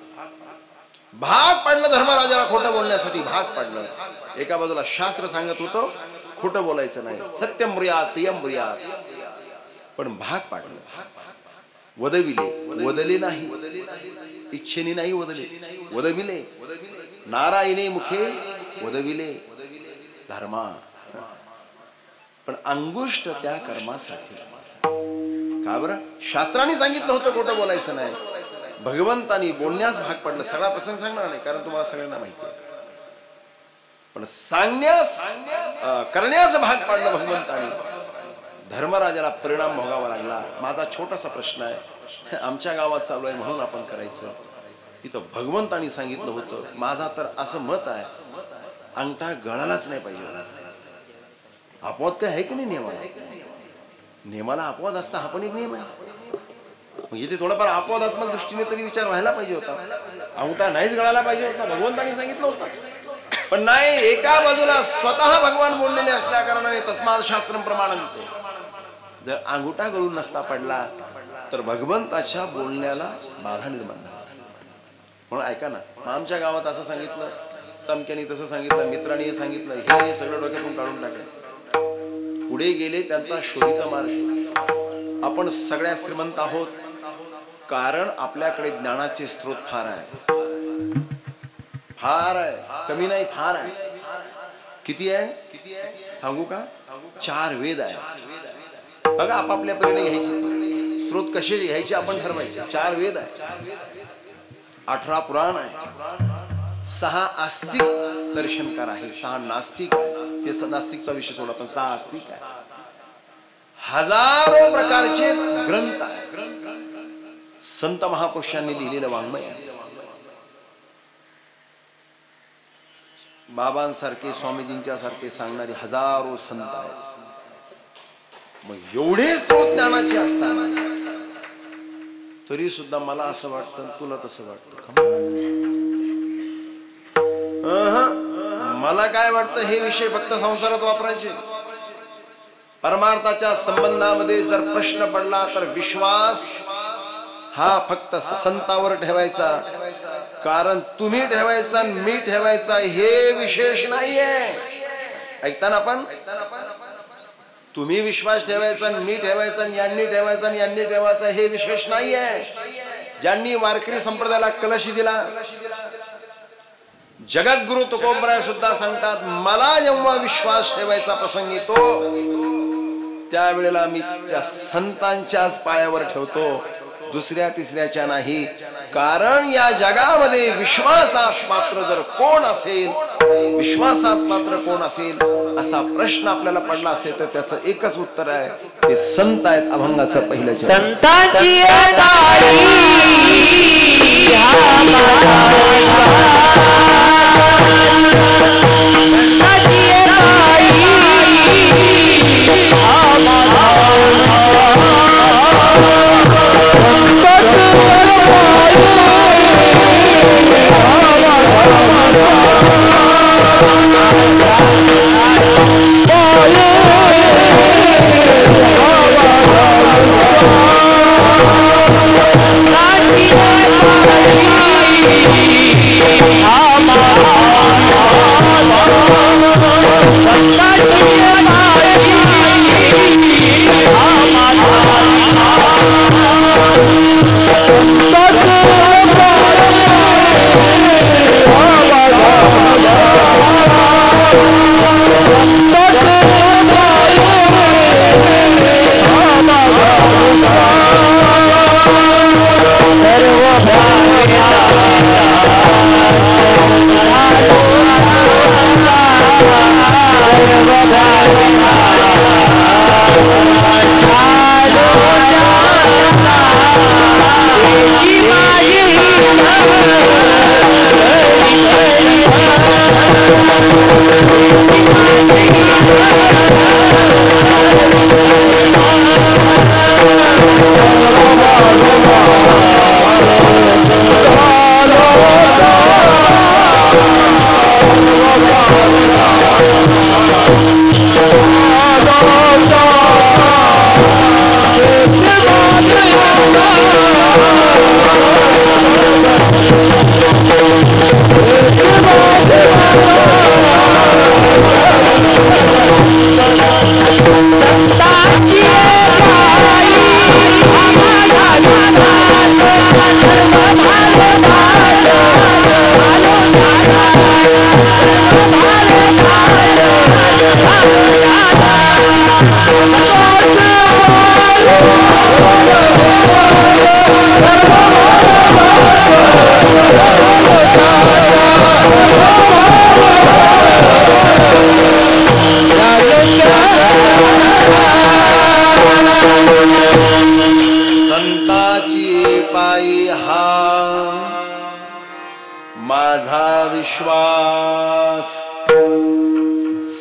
भाग पाडलं धर्मराजाला खोटं बोलण्यासाठी भाग पाडलं. एका बाजूला शास्त्र सांगत होतं खोटं बोलायचं नाही, सत्यम ब्रूयात प्रियम ब्रूयात, पण भाग पाडलं. वदविले, वदले नाही, इच्छेने नाही वदले, वदविले नारायणे मुखे वदविले धर्मा. पण अंगुष्ट त्या कर्मासाठी. का बरं? शास्त्राने सांगितलं होतं खोटं बोलायचं नाही, भगवंतानी बोलण्यास भाग पडलं. सगळा प्रसंग सांगणार नाही कारण तुम्हाला सगळ्यांना माहिती आहे, पण सांगण्यास करण्यास भाग पाडलं भगवंतानी. धर्मराजाला परिणाम भोगावा लागला. माझा छोटासा प्रश्न आहे, आमच्या गावात चालू आहे म्हणून आपण करायचं. तिथं भगवंतानी सांगितलं होतं. माझा तर असं मत आहे, अंगठा गळालाच नाही पाहिजे. अपवाद काय आहे की नाही नियमाला? नियमाला अपवाद असता हा पण एक नियम आहे. मग इथे थोडाफार अपवादात्मक दृष्टीने तरी विचार व्हायला पाहिजे होता. अंगठा नाहीच गळायला पाहिजे होता, भगवंतानी सांगितलं होतं. पण नाही, एका बाजूला स्वतः भगवान बोललेले असल्या कारणाने तस्मात् शास्त्रम प्रमाणन्ते. जर अंगठा गळून नसता पडला तर भगवंताच्या बोलण्याला बाधा निर्माण झाला असता. म्हणून ऐका ना, आमच्या गावात असं सांगितलं, तमक्याने तसं सांगितलं, मित्रांनी हे सांगितलं, हे सगळं डोक्यातून काढून टाकायचं. पुढे गेले त्यांचा शोधित मार्ग. आपण सगळ्या श्रीमंत आहोत कारण आपल्याकडे ज्ञानाचे स्रोत फार आहे. फार आहे, कमी नाही, फार आहे. किती आहे सांगू का? 4 वेद आहे. बघा, आपापल्या परीने घ्यायचे स्रोत कसे घ्यायचे आपण ठरवायचे. 4 वेद आहे, 18 पुराण आहे, 6 आस्तिक दर्शनकार आहे, 6 नास्तिक आहे. ते नास्तिकचा विषय सोडा, पण 6 आस्तिक आहे. हजारो प्रकारचे ग्रंथ आहे. संत महापुरुषांनी लिहिलेलं वाङ्मय आहे. बाबांसारखे, स्वामीजींच्या सारखे सांगणारे हजारो संत आहेत. मग एवढे स्रोत ज्ञानाचे असताना तरी सुद्धा मला असं वाटतं, तुला तसं वाटतं. मला काय वाटतं, हे विषय फक्त संसारात वापरायचे. परमार्थाच्या संबंधामध्ये जर प्रश्न पडला तर विश्वास हा फक्त संतावर ठेवायचा. कारण तुम्ही ठेवायचा, मी ठेवायचा हे विशेष नाहीये. ऐकताना आपण, तुम्ही विश्वास ठेवायचा, मी ठेवायचा, यांनी ठेवायचा, यांनी ठेवायचा हे विशेष नाहीये. ज्यांनी वारकरी संप्रदायाला कलश दिला, जगद्गुरु तुकोबराय सुद्धा सांगतात, मला जेव्हा विश्वास ठेवायचा प्रसंग येतो त्यावेळेला मी त्या संतांच्याच पायावर ठेवतो, दुसऱ्या तिसऱ्याच्या नाही. कारण या जगामध्ये विश्वासास पात्र जर कोण असेल, विश्वासास पात्र कोण असेल असा प्रश्न आपल्याला पडला असेल तर त्याचं एकच उत्तर आहे, ते संत आहेत. अभंगाचं पहिलं संतांची Ama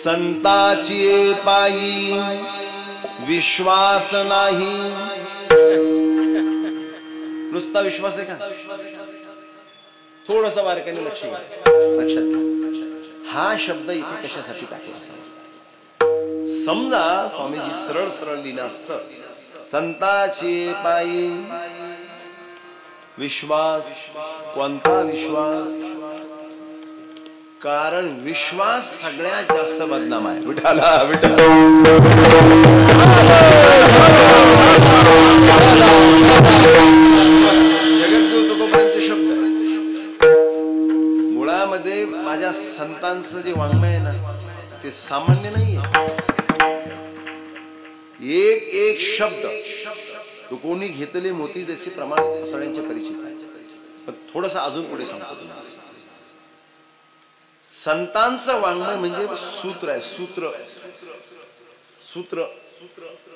संताची पायी विश्वास नाही. नुसता विश्वास आहे का? थोडस बारकाईने लक्षात घ्या. हा शब्द इथे कशासाठी टाकला असावा? समजा स्वामीजी सरळ सरळ लिहिलं असतं, संताची पायी विश्वास. कोणता विश्वास? कारण विश्वास सगळ्यात जास्त बदनाम आहे. विठाला विठा जगद्गुरु तुकोबांचे शब्द. मुळामध्ये माझ्या संतांचं जे वाङ्मय आहे ना, ते सामान्य नाहीये. एक एक शब्द तो कोणी घेतले मोती जसे प्रमाण सगळ्यांचे परिचित आहे. पण थोडस अजून पुढे सांगतो तुम्हाला. संतांचं वाङ्मय म्हणजे सूत्र आहे. सूत्र सूत्र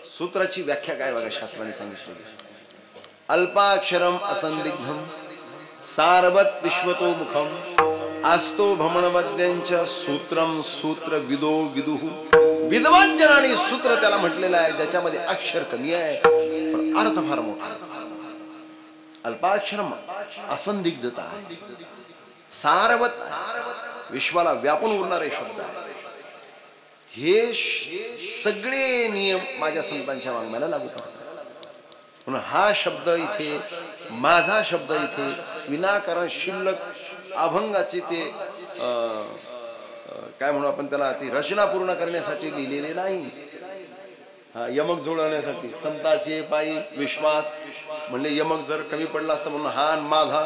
सूत्राची व्याख्या काय बघा शास्त्राने सांगितलेली. अल्पाक्षरम असंदिग्धम सारवत विश्वतो मुखम आस्तो भ्रमणवद्यांच्या सूत्रम सूत्र विदो विदुः. विद्वान जनाने सूत्र त्याला म्हटलेलं आहे ज्याच्यामध्ये अक्षर कमी आहे पण अर्थ फार मोठा. अल्पाक्षरम असंदिग्धता, सारवत विश्वाला व्यापून उरणारे शब्द आहे. हे सगळे नियम माझ्या संतांच्या वाङ्मयाला लागू पडतात. म्हणून हा शब्द इथे, माझा शब्द इथे विनाकारण शिल्लक अभंगाची ते काय म्हणू आपण त्याला, ती रचना पूर्ण करण्यासाठी लिहिलेले नाही. हा यमक जुळवण्यासाठी. संताचे पायी विश्वास म्हणजे यमक जर कमी पडला असतं म्हणून हा माझा,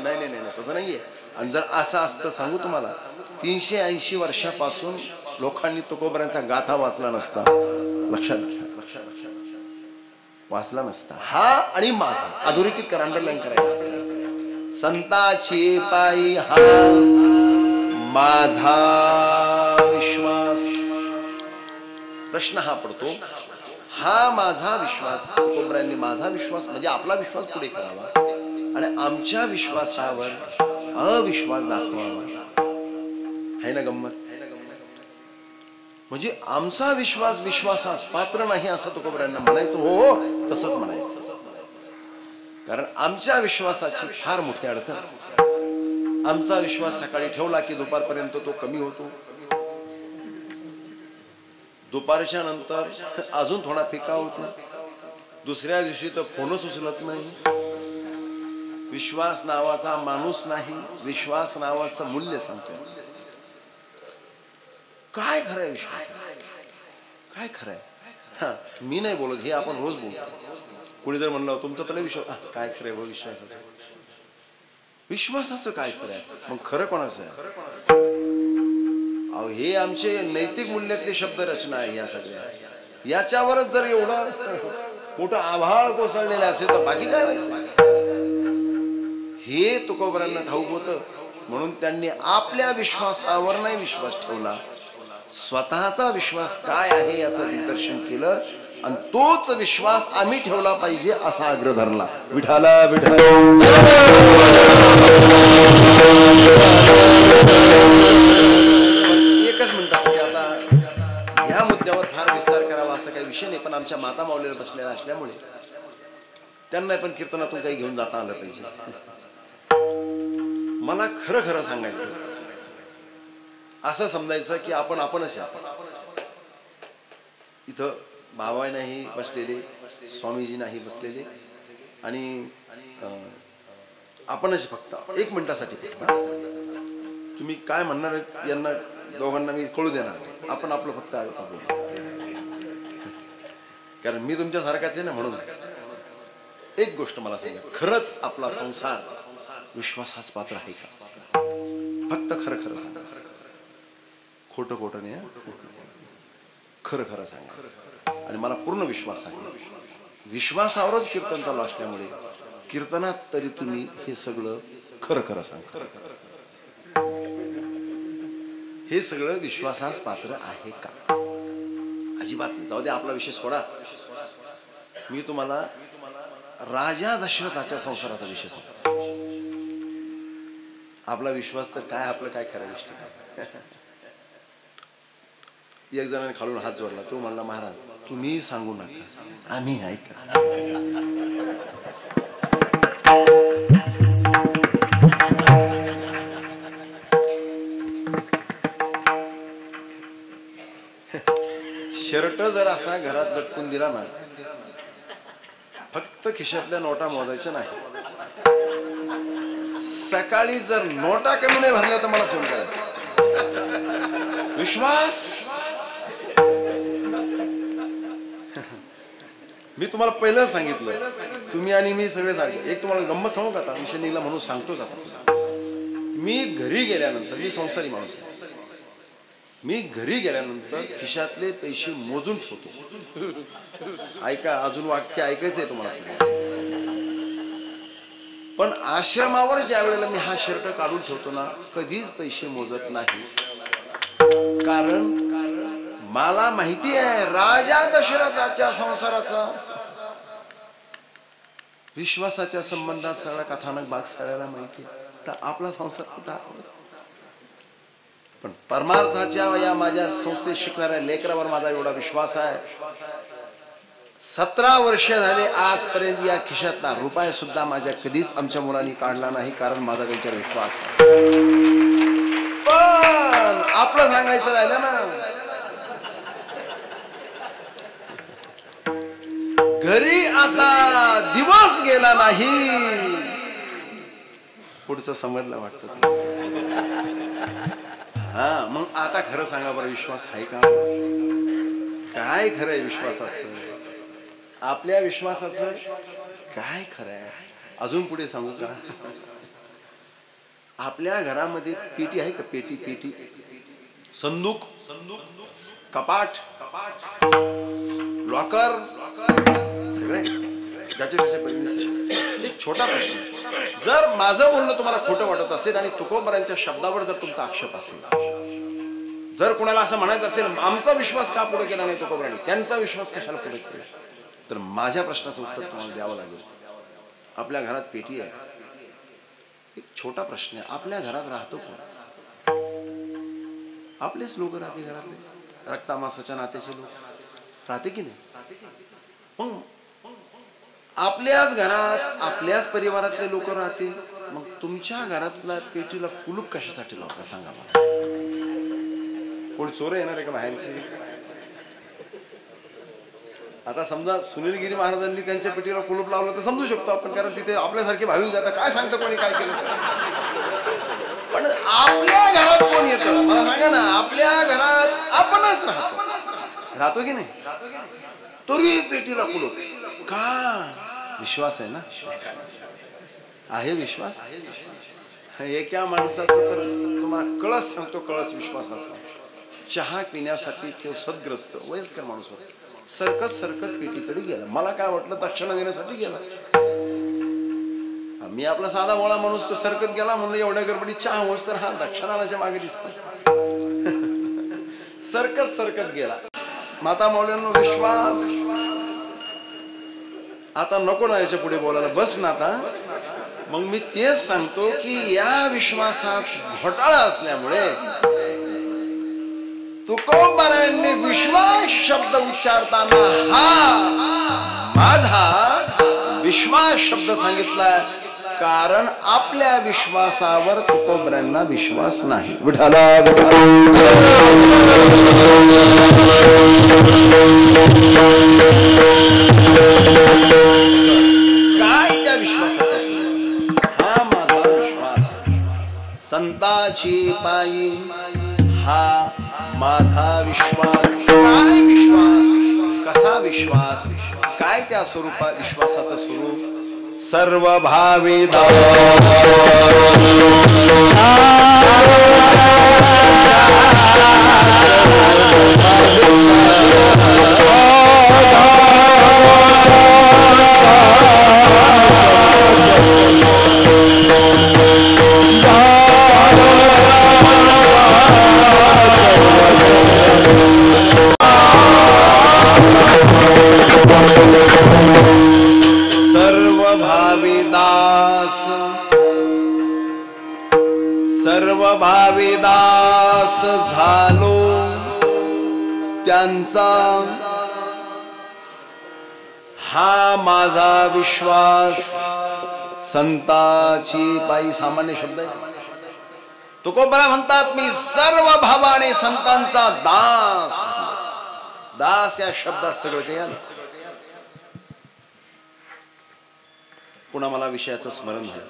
नाही नाही नाही तसं नाहीये. आणि जर असं असतं सांगू तुम्हाला, 380 वर्षापासून लोकांनी तुकोबांचा गाथा वाचला नसता. लक्षात घ्या, वाचला नसता. हा आणि माझा अधोरेखित करा, अंडरलाईन करायला. संताची पायी हा माझा विश्वास. प्रश्न हा पडतो, हा माझा विश्वास. तुकोबांनी माझा विश्वास म्हणजे आपला विश्वास पुढे करावा आणि आमच्या विश्वासावर अविश्वास दाखवावा. है ना गंमत? म्हणजे आमचा विश्वास विश्वासास पात्र नाही असं तुकोबांना म्हणायचं. हो तसंच म्हणायचं. कारण आमच्या विश्वासाची फार मोठी अडचण. आमचा विश्वास सकाळी ठेवला की दुपारपर्यंत तो कमी होतो. दुपारच्या नंतर अजून थोडा फिका होतो. दुसऱ्या दिवशी तर फोनच उचलत नाही. विश्वास नावाचा माणूस नाही, विश्वास नावाचं मूल्य सांगतो. काय खरंय विश्वास? काय खरंय? हा मी नाही बोलत, हे आपण रोज बोलतो. कुणी जर म्हणलं तुमचा तर विश्वास, काय खरंय भाऊ विश्वासाचं? विश्वासाचं काय खरंय? मग खरं कोणाचं आहे? अहो हे आमचे नैतिक मूल्यातले शब्द रचना आहे. या सगळ्या याच्यावरच जर एवढं मोठं आभाळ कोसळलेलं असेल तर बाकी काय व्हायचं? हे तुकोबांना ठाऊक होतं. म्हणून त्यांनी आपल्या विश्वासावर नाही विश्वास ठेवला, स्वतःचा विश्वास काय आहे याचं दिग्दर्शन केलं आणि तोच विश्वास आम्ही ठेवला पाहिजे असा आग्रह धरला. विठाला विठा. एकच मिनिटासाठी आता ह्या मुद्द्यावर फार विस्तार करावा असा काही विषय नाही, पण आमच्या माता माऊलीवर बसलेल्या असल्यामुळे त्यांना पण कीर्तनातून काही घेऊन जाता आलं पाहिजे. मला खरं खरं सांगायचं, असं समजायचं की आपणच इथं बाबा नाही बसलेले, स्वामीजी नाही बसलेले आणि आपणच फक्त एक मिनिटासाठी तुम्ही काय म्हणणार यांना दोघांना मी कळू देणार नाही. आपण आपलं फक्त कारण मी तुमच्या सारखाच आहे ना. म्हणून एक गोष्ट मला सांगा, खरंच आपला संसार विश्वासास पात्र आहे का? फक्त खरं खरं सांगा. खोटं खोटं नाही, खरं खरं सांगा. आणि मला पूर्ण विश्वास आहे, विश्वासावरच कीर्तन चालू असल्यामुळे कीर्तनात तरी तुम्ही हे सगळं खरं खरं सांगा. हे सगळं विश्वासास पात्र आहे का? अजिबात नाही. जाऊ दे, आपला विषय सोडा. मी तुम्हाला राजा दशरथाच्या संसाराचा विषय सांगतो. आपला विश्वास तर काय, आपलं काय खरं गोष्ट. एक जणाने खालून हात जोडला. तो म्हणला, महाराज तुम्ही सांगू नका, आम्ही ऐका. शर्ट जर असा घरात लटकून दिला ना, फक्त खिशातल्या नोटा मोजायच्या नाही. सकाळी जर नोटा कमी नाही भरल्या तर मला फोन करायचा. विश्वास, मी तुम्हाला पहिलं सांगितलं, तुम्ही आणि मी सगळे सांगितलं. एक तुम्हाला गंमत सांगू का? आता विषय निघाला म्हणून सांगतोच. आता मी घरी गेल्यानंतर, मी संसारी माणूस आहे, मी घरी गेल्यानंतर खिशातले पैसे मोजून ठेवतो. ऐका, अजून वाक्य ऐकायचंय तुम्हाला. पण आश्रमावर ज्या वेळेला मी हा शर्ट काढून ठेवतो ना, कधीच पैसे मोजत नाही. कारण मला माहिती आहे राजा दशरथाच्या संसाराचा, विश्वासाच्या संबंधात सगळा कथानक भाग सगळ्याला माहिती आहे. तर आपला संसार कुठं? पण परमार्थाच्या या माझ्या संस्थेत शिकणाऱ्या लेकरावर माझा एवढा विश्वास आहे. 17 वर्ष झाले आजपर्यंत या खिशातला रुपया सुद्धा माझ्या कधीच आमच्या मुलांनी काढला नाही. कारण माझा त्यांच्यावर विश्वास आहे. पण आपलं सांगायचं राहिलं ना, घरी असा दिवस गेला नाही. पुढचं समजलं वाटतं. हा, मग आता खरं सांगा बरं, विश्वास आहे का? काय खरं आहे विश्वासाचं? आपल्या विश्वासाचं काय खरं आहे? अजून पुढे सांगू का? आपल्या घरामध्ये पेटी आहे का? पेटी, पेटी, संदूक, कपाट, लॉकर, सगळे ज्याचे त्याचे परिणाम. एक छोटा प्रश्न, जर माझं बोलणं तुम्हाला खोटं वाटत असेल आणि तुकोबरांच्या शब्दावर जर तुमचा आक्षेप असेल, जर कोणाला असं म्हणायचं असेल आमचा विश्वास का पुढे केला नाही तुकोबरांनी, त्यांचा विश्वास कशाला पुढे केला, तर माझ्या प्रश्नाचं उत्तर तुम्हाला द्यावं लागेल. आपल्या घरात पेटी आहे. एक छोटा प्रश्न आहे, आपल्या घरात राहतो कोण? आपलेच लोक राहते घरातले, रक्तामासाच्या नात्याचे लोक राहते की नाही? मग आपल्याच घरात आपल्याच परिवारातले लोक राहते. मग तुमच्या घरातल्या पेटीला कुलूप कशासाठी लावता सांगा मला? कोण चोर येणार आहे का बाहेरची? आता समजा सुनीलगिरी महाराजांनी त्यांच्या पेटीला कुलूप लावलं तर समजू शकतो आपण, कारण तिथे आपल्यासारखे भाविक जातात, काय सांगतं कोणी काय केलं. पण आपल्या घरात कोण येतं मला सांगा ना? आपल्या घरात आपणच राहतो की नाही? तरी पेटीला कुलूप का? विश्वास आहे ना? आहे विश्वास. एका माणसाचं तर तुम्हाला कळस सांगतो, कळस विश्वास असा. चहा पिण्यासाठी तो सद्ग्रस्त वयस्कर माणूस होता. सरकत पेटीकडे गेला. मला काय वाटलं दक्षिणा देण्यासाठी गेला. मी आपला साधा मोळा माणूस, तो सरकत गेला. म्हणलं एवढ्या गडबडीत चहा होस तर हा दक्षिणाच्या मागे दिसतो. सरकत गेला. माता मौल्यांनो, विश्वास आता नको ना याच्या पुढे बोलायला, बस ना आता. मग मी तेच सांगतो की या विश्वासात घोटाळा असल्यामुळे तुकोबारायांनी विश्वास शब्द उच्चारताना हा माझा विश्वास शब्द सांगितलाय. कारण आपल्या विश्वासावर तुकोबारायांना विश्वास नाही. विठाला काय त्या विश्वासाचा? हा माझा विश्वास संताची पायी, हा माझा विश्वास. काय विश्वास? कसा विश्वास? काय त्या स्वरूपात विश्वासाचं स्वरूप? सर्व भाविदा सर्व भाविदास झालो यांचा हा माझा विश्वास संताची पायी. सामान्य शब्द आहे. तुकोबरा म्हणतात मी सर्व भावाने संतांचा दास. दास या शब्दात सगळं काही आलं. पुन्हा मला विषयाचं स्मरण झालं.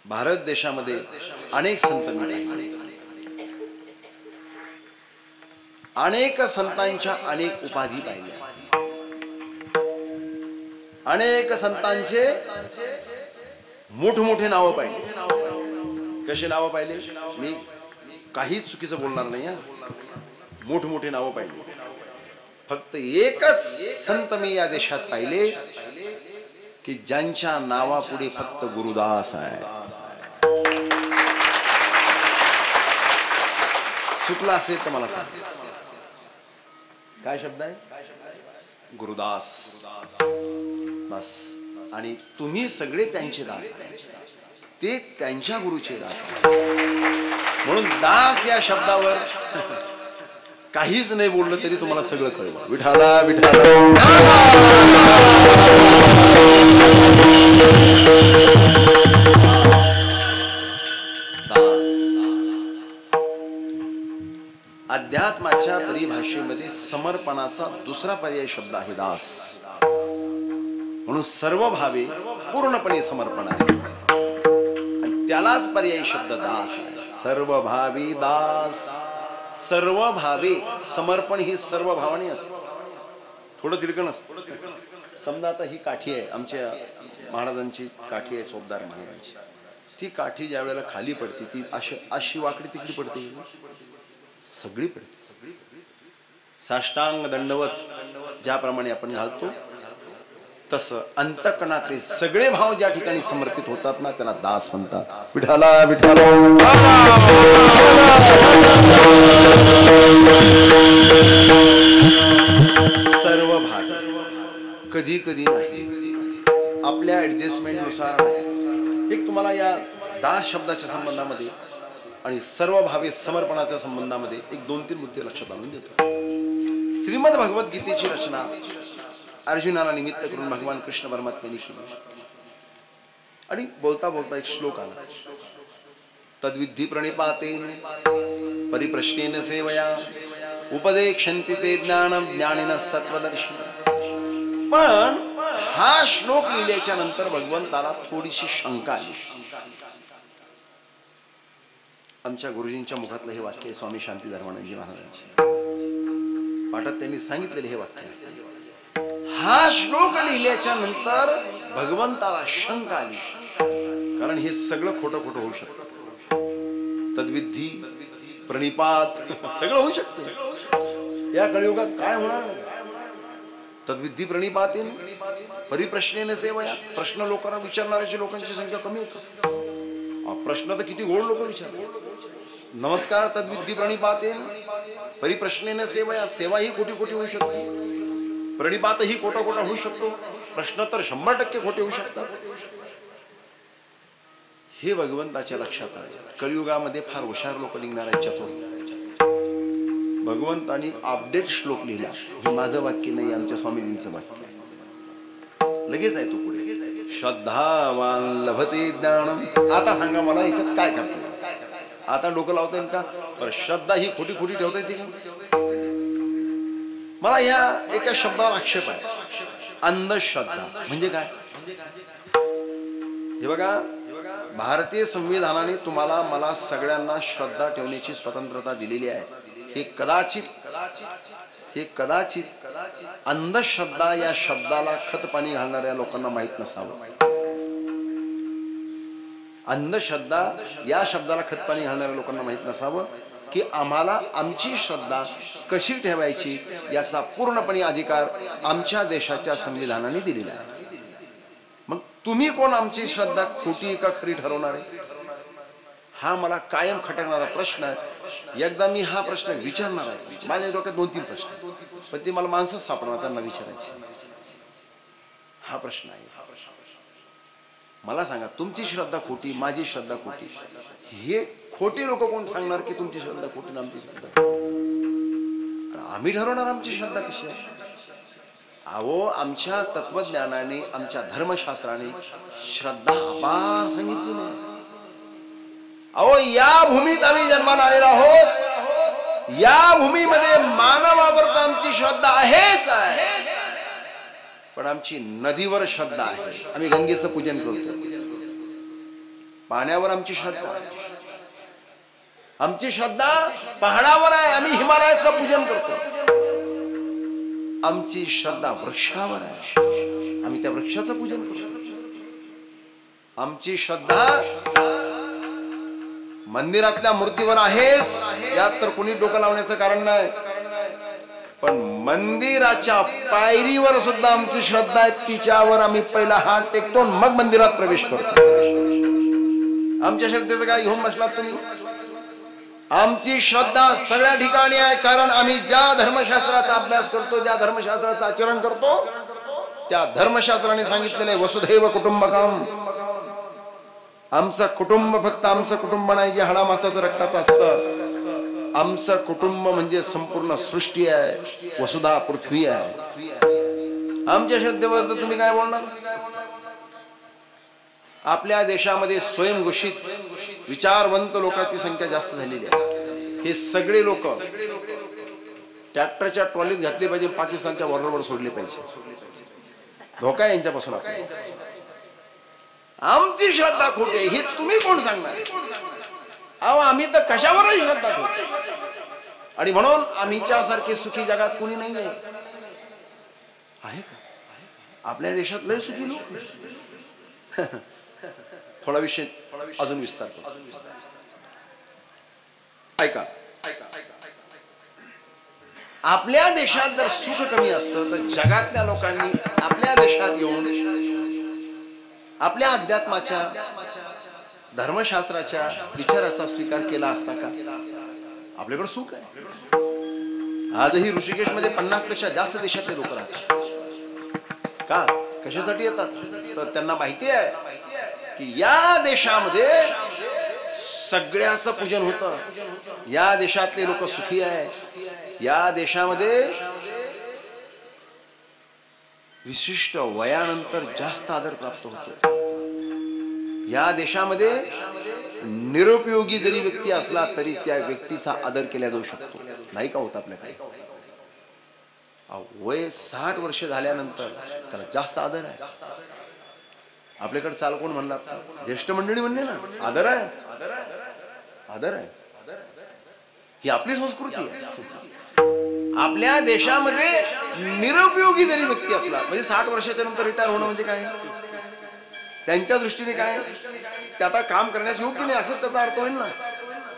भारत देशामध्ये अनेक संत मिळाले. अनेक संतांच्या अनेक उपाधी पाहिल्या. अनेक संतांचे मोठमोठे नाव पाहिले. कसे नाव पाहिले? मी काहीच चुकीचं बोलणार नाही. मोठमोठे नाव पाहिले. फक्त एकच संत मी या देशात पाहिले की ज्यांच्या नावापुढे फक्त गुरुदास आहे. चुकला असेल तर मला सांग. काय शब्द आहे? गुरुदास. बस. आणि तुम्ही सगळे त्यांचे दास आहे. ते त्यांच्या गुरुचे दास आहे. म्हणून दास या शब्दावर काहीच नाही बोललं तरी तुम्हाला सगळं कळलं. विठाला विठाला. अध्यात्माच्या परिभाषेमध्ये समर्पणाचा दुसरा पर्याय शब्द आहे दास. म्हणून सर्व भावे पूर्णपणे समर्पण आहे. आणि त्यालाच पर्यायी शब्द दास आहे. सर्व भावी दास. सर्व भावे समर्पण ही सर्व भावाने असते. थोडं तिरकण असतं. समजा आता ही काठी आहे, आमच्या महाराजांची काठी आहे, चोपदार महाराजांची. ती काठी ज्या वेळेला खाली पडते ती अशी वाकडी तिकडी पडते, सगळी पडते. साष्टांग दंडवत ज्याप्रमाणे आपण घालतो तसं अंतःकरणातले सगळे भाव ज्या ठिकाणी समर्पित होतात ना त्याला दास म्हणतात. विठाला विठाला. सर्व भाग कधी कधी नाही, आपल्या ऍडजस्टमेंट नुसार. एक तुम्हाला या दास शब्दाच्या संबंधामध्ये आणि सर्व भावे समर्पणाच्या संबंधामध्ये एक 2-3 मुद्दे लक्षात आणून देतो. श्रीमद भगवद्गीतेची रचना अर्जुनाला निमित्त करून भगवान कृष्ण परमात्म्याने केली. आणि बोलता बोलता एक श्लोक आला. तद्विधी प्रणिपातेन परिप्रश्नेन सेवया उपदेक्षन्ति ते ज्ञानम ज्ञानिनस्तत्त्वदर्शी. पण हा श्लोक लिहिल्याच्या नंतर भगवंताला थोडीशी शंका आली. आमच्या गुरुजींच्या मुखातलं हे वाक्य आहे, स्वामी शांती धर्मानंदजी महाराजांचे पाठात त्यांनी सांगितलेले हे वाक्य. हा श्लोक लिहिल्याच्या नंतर भगवंताला शंका आली. कारण हे सगळं खोटं खोटं होऊ शकतं. तद्विधी प्रणिपात सगळं होऊ शकते. या कलियुगात काय होणार? तद्विधी प्रणिपातेन परिप्रश्नेन सेवया. प्रश्न लोकांना विचारणाऱ्या लोकांची संख्या कमी होती. प्रश्न तर किती गोड लोक विचारतात. नमस्कार तद्विधी प्रणिपातेन परिप्रश्नेन सेवया. सेवा ही कोटी कोटी होऊ शकते. प्रणिपात ही कोटा कोटा होऊ शकतो. प्रश्न तर 100% खोटे होऊ शकतात. हे भगवंताच्या लक्षात आले. कलियुगामध्ये फार हुशार लोक निघणार आहेत, चतुर. भगवंतानी अपडेट श्लोक लिहिला. हे माझं वाक्य नाही, आमच्या स्वामीजींचं वाक्य. लगेच आहे तो पुढे. श्रद्धावान लभते ज्ञानम. आता सांगा मला याच्यात काय करता? आता डोकं लावता येईल का? पर श्रद्धा ही खोटी खोटी ठेवता येते का? मला या एका शब्दावर आक्षेप आहे. अंधश्रद्धा म्हणजे काय? हे बघा, भारतीय संविधानाने तुम्हाला मला सगळ्यांना श्रद्धा ठेवण्याची स्वतंत्रता दिलेली आहे. हे कदाचित अंधश्रद्धा या शब्दाला खतपाणी घालणाऱ्या लोकांना माहित नसावं. अंधश्रद्धा या शब्दाला खतपाणी घालणाऱ्या लोकांना माहित नसावं की आम्हाला आमची श्रद्धा कशी ठेवायची याचा पूर्णपणे अधिकार आमच्या देशाच्या संविधानाने दिलेला आहे. मग तुम्ही कोण आमची श्रद्धा खोटी का खरी ठरवणार आहे? हा मला कायम खटकणारा प्रश्न आहे. एकदा मी हा प्रश्न विचारणार आहे. माझ्या डोक्यात 2-3 प्रश्न, पण ते मला माणसंच सापडणार त्यांना विचारायची. हा प्रश्न आहे. मला सांगा, तुमची श्रद्धा खोटी, माझी श्रद्धा खोटी, हे खोटी लोक कोण सांगणार की तुमची श्रद्धा खोटी ना आमची श्रद्धा? आम्ही ठरवणार आमची श्रद्धा कशी आहे. अहो आमच्या तत्वज्ञानाने आमच्या धर्मशास्त्राने श्रद्धा अपार सांगितली नाही. अहो या भूमीत आम्ही जन्माला आलेलो आहोत. या भूमीमध्ये मानवावर तर आमची श्रद्धा आहेच आहे, पण आमची नदीवर श्रद्धा आहे. आम्ही गंगेचं पूजन करतो. पाण्यावर आमची श्रद्धा आहे. आमची श्रद्धा पहाडावर आहे. आम्ही हिमालयाचं पूजन करतो. आमची श्रद्धा वृक्षावर आहे. आम्ही त्या वृक्षाचं पूजन करतो. आमची श्रद्धा मंदिरातल्या मूर्तीवर आहेच, यात तर कुणी डोकं लावण्याचं कारण नाही. पण मंदिराच्या पायरीवर सुद्धा आमची श्रद्धा आहे. तिच्यावर आम्ही पहिला हात टेकतो, मग मंदिरात प्रवेश करतो. आमच्या श्रद्धेचं काय घेऊन बसलात तुम्ही? आमची श्रद्धा सगळ्या ठिकाणी आहे, कारण आम्ही ज्या धर्मशास्त्राचा अभ्यास करतो, ज्या धर्मशास्त्राचं आचरण करतो, त्या धर्मशास्त्राने सांगितलेले वसुधैव कुटुंबकम. आमचं कुटुंब फक्त आमचं कुटुंब नाही जे हाडामासाचं रक्ताचं असतं. आमचं कुटुंब म्हणजे संपूर्ण सृष्टी आहे, वसुधा पृथ्वी आहे. आमच्या श्रद्धेवर तर तुम्ही काय बोलणार? आपल्या देशामध्ये स्वयंघोषित विचारवंत लोकांची संख्या जास्त झालेली आहे. हे सगळे लोक ट्रॅक्टरच्या ट्रॉलीत घातले पाहिजे, पाकिस्तानच्या बॉर्डरवर सोडले पाहिजे. धोका आहे यांच्यापासून. आमची श्रद्धा खोटी आहे हे तुम्ही कोण सांगणार? अहो आम्ही तर कशावरही श्रद्धा ठेवतो. आणि म्हणून आम्हीच्या सारखे सुखी जगात कुणी नाही आहे का? आपल्या देशात लय सुखी लोक. थोडा विषय अजून विस्तार करतो. ऐका, आपल्या देशात जर सुख कमी असतं तर जगातल्या लोकांनी आपल्या देशात येऊन आपल्या अध्यात्माच्या धर्मशास्त्राच्या विचाराचा स्वीकार केला असता का? आपल्याकडे सुख आहे. आजही ऋषिकेश मध्ये 50 पेक्षा जास्त देशातले लोक राहतात. का? कशासाठी येतात? तर त्यांना माहिती आहे की या देशामध्ये सगळ्याचं पूजन होतं. या देशातले लोक सुखी आहे. या देशामध्ये विशिष्ट वयानंतर जास्त आदर प्राप्त होतो. या देशामध्ये निरुपयोगी जरी व्यक्ती असला तरी त्या व्यक्तीचा आदर केला जाऊ शकतो. नाही का होत आपल्याकडे? वय 60 वर्ष झाल्यानंतर त्याला जास्त आदर आहे. आपल्याकडे चाल कोण म्हणला? ज्येष्ठ मंडळी म्हणले ना, आदर आहे, आदर आहे. ही आपली संस्कृती आहे. आपल्या देशामध्ये निरुपयोगी जरी व्यक्ती असला, म्हणजे 60 वर्षाच्या नंतर रिटायर होणं म्हणजे काय? त्यांच्या दृष्टीने काय? ते आता काम करण्यास योग्य नाही असंच त्याचा अर्थ होईल ना.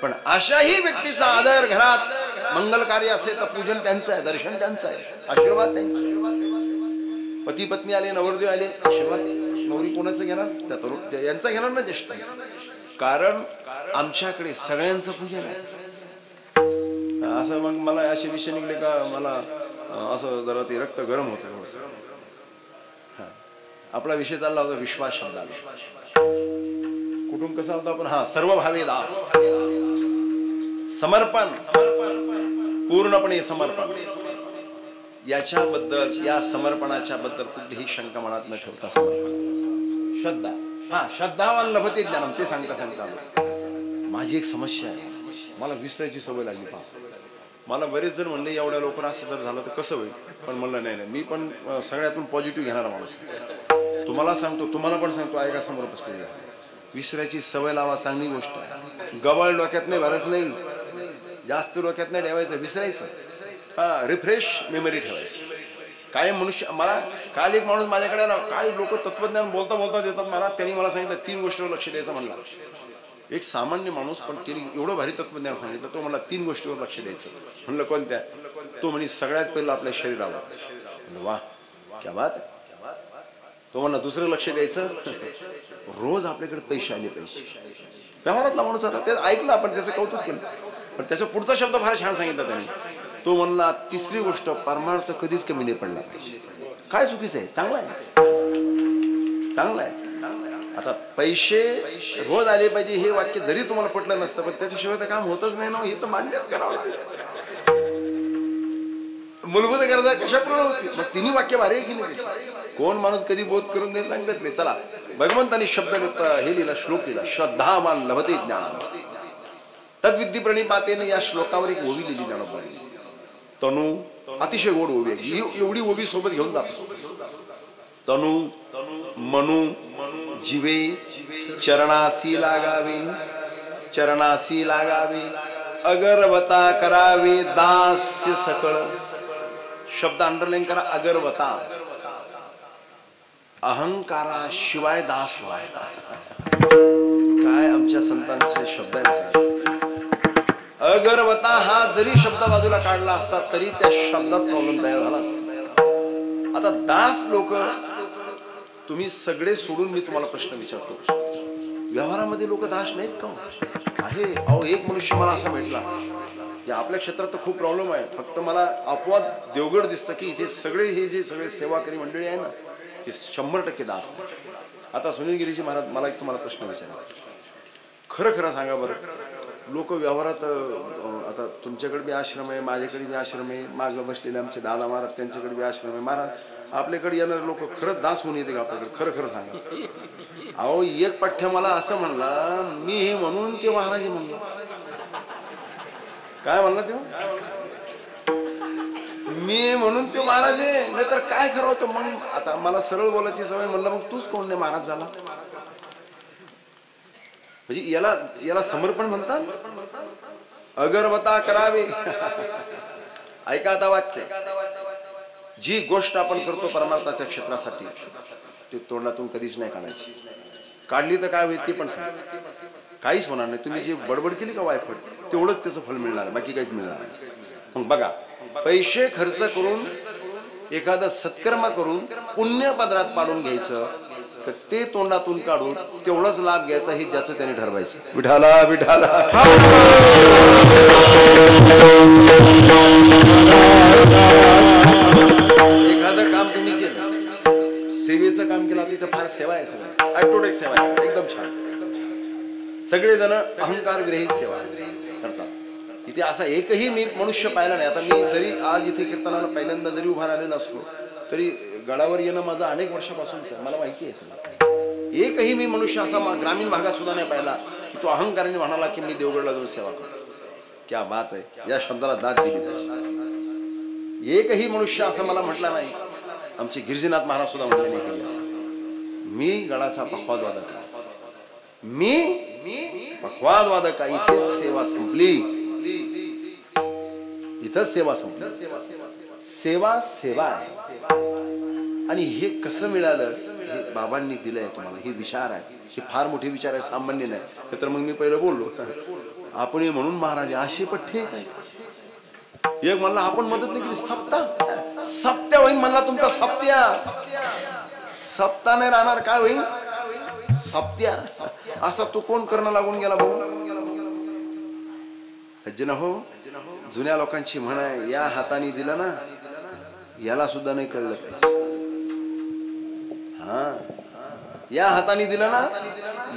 पण अशाही व्यक्तीचा आदर, घरात मंगल कार्य असेल तर पूजन त्यांचं आहे, दर्शन त्यांचं आहे, आशीर्वाद त्यांचे. पती पत्नी आले, नवरदेव आले, आशीर्वाद. नवरी कोणाचं घेणार? त्या तरुण यांचं घेणार ना, ज्येष्ठांचं. कारण आमच्याकडे सगळ्यांचं पूजन आहे. असं मग मला असे विषय निघले का मला असं जरा ते रक्त गरम होतं. आपला विषय चालला होता विश्वास शब्दाला. कुठून कसा होता आपण? सर्व भावे दास, समर्पण, पूर्णपणे समर्पण. याच्याबद्दल, या समर्पणाच्या बद्दल कुठलीही शंका मनात न ठेवता समर्पण. श्रद्धा, श्रद्धावान लभते ज्ञानम, ते सांगता सांगता माझी एक समस्या आहे. मला विसरायची सवय लागली. मला बरेच जण म्हणले एवढ्या लवकर असं जर झालं तर कसं होईल, पण म्हणलं नाही नाही, मी पण सगळ्यातून पॉझिटिव्ह घेणारा माणूस. तुम्हाला सांगतो, तुम्हाला पण सांगतो, ऐका समोर बसलेलं. विसरायची सवय लावा, चांगली गोष्ट आहे. गवळ डोक्यात नाही भरायचं नाही, जास्त डोक्यात नाही ठेवायचं, विसरायचं. रिफ्रेश मेमरी ठेवायची. काय मनुष्य, मला काल एक माणूस माझ्याकडे ना, काय लोक तत्वज्ञान बोलता बोलता देतात मला. त्यांनी मला सांगितलं 3 गोष्टीवर लक्ष द्यायचं म्हणला. एक सामान्य माणूस, पण त्यांनी एवढं भारी तत्वज्ञान सांगितलं. तो मला 3 गोष्टीवर लक्ष द्यायचं. म्हणलं कोणत्या? तो म्हणे सगळ्यात पहिलं आपल्या शरीरावर. वा क्या बात. तो म्हणला दुसरं लक्ष द्यायचं, रोज आपल्याकडे पैसे आले पाहिजे. व्यवहारातला माणूस होता, ते ऐकलं आपण, त्याचं कौतुक केलं. पण त्याचा पुढचा शब्द फार छान सांगितला त्याने. तो म्हणला तिसरी गोष्ट, परमार्थ कधीच कमी नाही पडला पाहिजे. काय चुकीचं आहे? चांगलं आहे, चांगलं आहे. आता पैसे रोज आले पाहिजे हे वाक्य जरी तुम्हाला पटलं नसतं, पण त्याच्याशिवाय तर काम होतच नाही ना. हे तर मान्यच करावं लागेल. मूलभूत गरजा कशा पूर्ण होती? मग तिन्ही वाक्य भारी आहे की नाही? कोण माणूस कधी बोध करून नाही सांगत नाही. चला, भगवंतांनी शब्द हे लिहिला, श्लोक लिहिला, श्रद्धावान लभते ज्ञान तद्विद्धी प्रणिपातेने. या श्लोकावर एक ओवी लिहिली ज्ञानोबांनी. तनु अतिशय गोड ओवी आहे. एवढी ओवी सोबत घेऊन जातो. तनु मनु जीवे चरणासी लागावे, चरणासी लागावे, अगरवता करावे दास्य सकळ. शब्द अंडरलाईन करा. अगरवता, अहंकारा शिवाय दास व्हायचा. काय आमच्या संतांचे शब्द आहेत. अगरवता हा जरी शब्द बाजूला काढला असता तरी त्या शब्दात प्रॉब्लेम तयार झाला असता. आता दास लोक तुम्ही सगळे सोडून मी तुम्हाला प्रश्न विचारतो, व्यवहारामध्ये लोक दास नाहीत का? आहे. अहो, एक मनुष्य मला असा भेटला, या आपल्या क्षेत्रात तर खूप प्रॉब्लेम आहे. फक्त मला अपवाद देवगड दिसतं की इथे सगळे हे जे सगळे सेवाकरी मंडळी आहे ना, ते 100% दास. आता सुनील गिरीजी महाराज, मला एक तुम्हाला प्रश्न विचारायचा. खरं खरं सांगा बरं, लोक व्यवहारात, आता तुमच्याकडे बी आश्रम आहे, माझ्याकडे बी आश्रम आहे, मागं बसलेले आमचे दादा महाराज त्यांच्याकडे बी आश्रम आहे. महाराज, आपल्याकडे येणारे लोक खरंच दास होऊन येते का आपल्याकडे? खरं खरं सांगा. अहो, एक पठ्ठ्या मला असं म्हणला, मी हे म्हणून ते महाराज म्हणलो. काय म्हणला ते? मी म्हणून ते महाराज आहे, नाही तर काय खरं होतं? मग आता मला सरळ बोलायची सवय. म्हणलं मग तूच कोण नाही महाराज झाला? म्हणजे याला समर्पण म्हणतात. अगरवता करावे. ऐका आता वाक्य. जी गोष्ट आपण करतो परमार्थाच्या क्षेत्रासाठी, ते तोंडातून कधीच नाही काढायची. काढली तर काय होईल ते पण सांग. काहीच होणार नाही. तुम्ही जी बडबड केली का वायफट, तेवढंच त्याचं फल मिळणार, बाकी काहीच मिळणार नाही. मग बघा, पैसे खर्च करून एखादा सत्कर्म करून पुण्य पदरात पाडून घ्यायचं, तर ते तोंडातून काढून तेवढाच लाभ घ्यायचा, हे ज्याचं त्याने ठरवायचं. विठाला विठाला. एखादं काम तुम्ही केलं, सेवेचं काम केलं, तिथं फार सेवा आहे, सगळं ॲटोटेक सेवा आहे, एकदम छान. सगळेजण अहंकार विरहित सेवा करतात. इथे असा एकही मी मनुष्य पाहिला नाही. आता मी जरी आज इथे कीर्तनाला पहिल्यांदा जरी उभा राहिलेला असलो तरी गडावर येणं माझं अनेक वर्षापासूनच आहे, मला माहिती आहे सगळं. एकही मी मनुष्य असा ग्रामीण भागात सुद्धा नाही पाहिला की तो अहंकाराने म्हणाला की मी देवगडला जाऊन सेवा करतो. क्या बात आहे, या शब्दाला दाद दिली पाहिजे. एकही मनुष्य असं मला म्हटला नाही. आमचे गिरजीनाथ महाराज सुद्धा म्हटले नाही कधी असं. मी गडाचा पखवाद वादक आहे, मी पखवाद वादक आहे. इथेच सेवा संपली, इथंच सेवा संपली. सेवा सेवा आहे. आणि हे कसं मिळालं, हे बाबांनी दिलंय तुम्हाला. हे विचार आहे, हे फार मोठे विचार आहे, सामान्य नाही. तर मग मी पहिलं बोललो, आपण हे म्हणून महाराज असे पठ्ठे काय. एक म्हणला आपण मदत नाही केली, सप्त्या होईल म्हणला तुमचा. सप्ता नाही राहणार, काय होईल? सप्त्या. असा तो कोण करणं लागून गेला भाऊ. सज्जन हो, जुन्या लोकांची म्हण आहे, या हाताने दिलं ना, याला सुद्धा नाही कळलं पाहिजे. हा, या हाताने दिलं ना,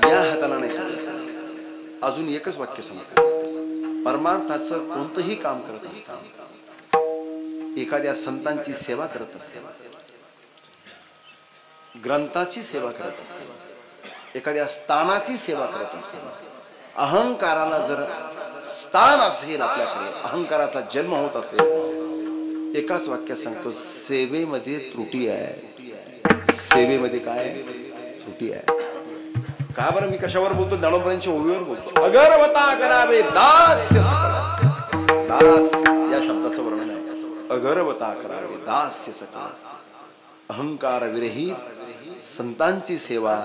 या हाताला नाही कळलं. अजून एकच वाक्य सांगतो. परमार्थाचं कोणतंही काम करत असताना, एखाद्या संतांची सेवा करत असताना, ग्रंथाची सेवा करत असताना, एखाद्या स्थानाची सेवा करत असताना, अहंकाराला जर स्थान असेल आपल्याकडे, अहंकाराचा जन्म होत असेल, एकाच वाक्यात सांगतो, सेवेमध्ये त्रुटी आहे. सेवेमध्ये काय त्रुटी आहे? का बरं मी कशावर बोलतो? ज्ञानोबांच्या ओवीवर बोलतो. अगरवता करावे दास्य सकळ. दास या शब्दाचं वर्णन आहे. अगरवता करावे दास्य सकळ. अहंकार विरहित संतांची सेवा,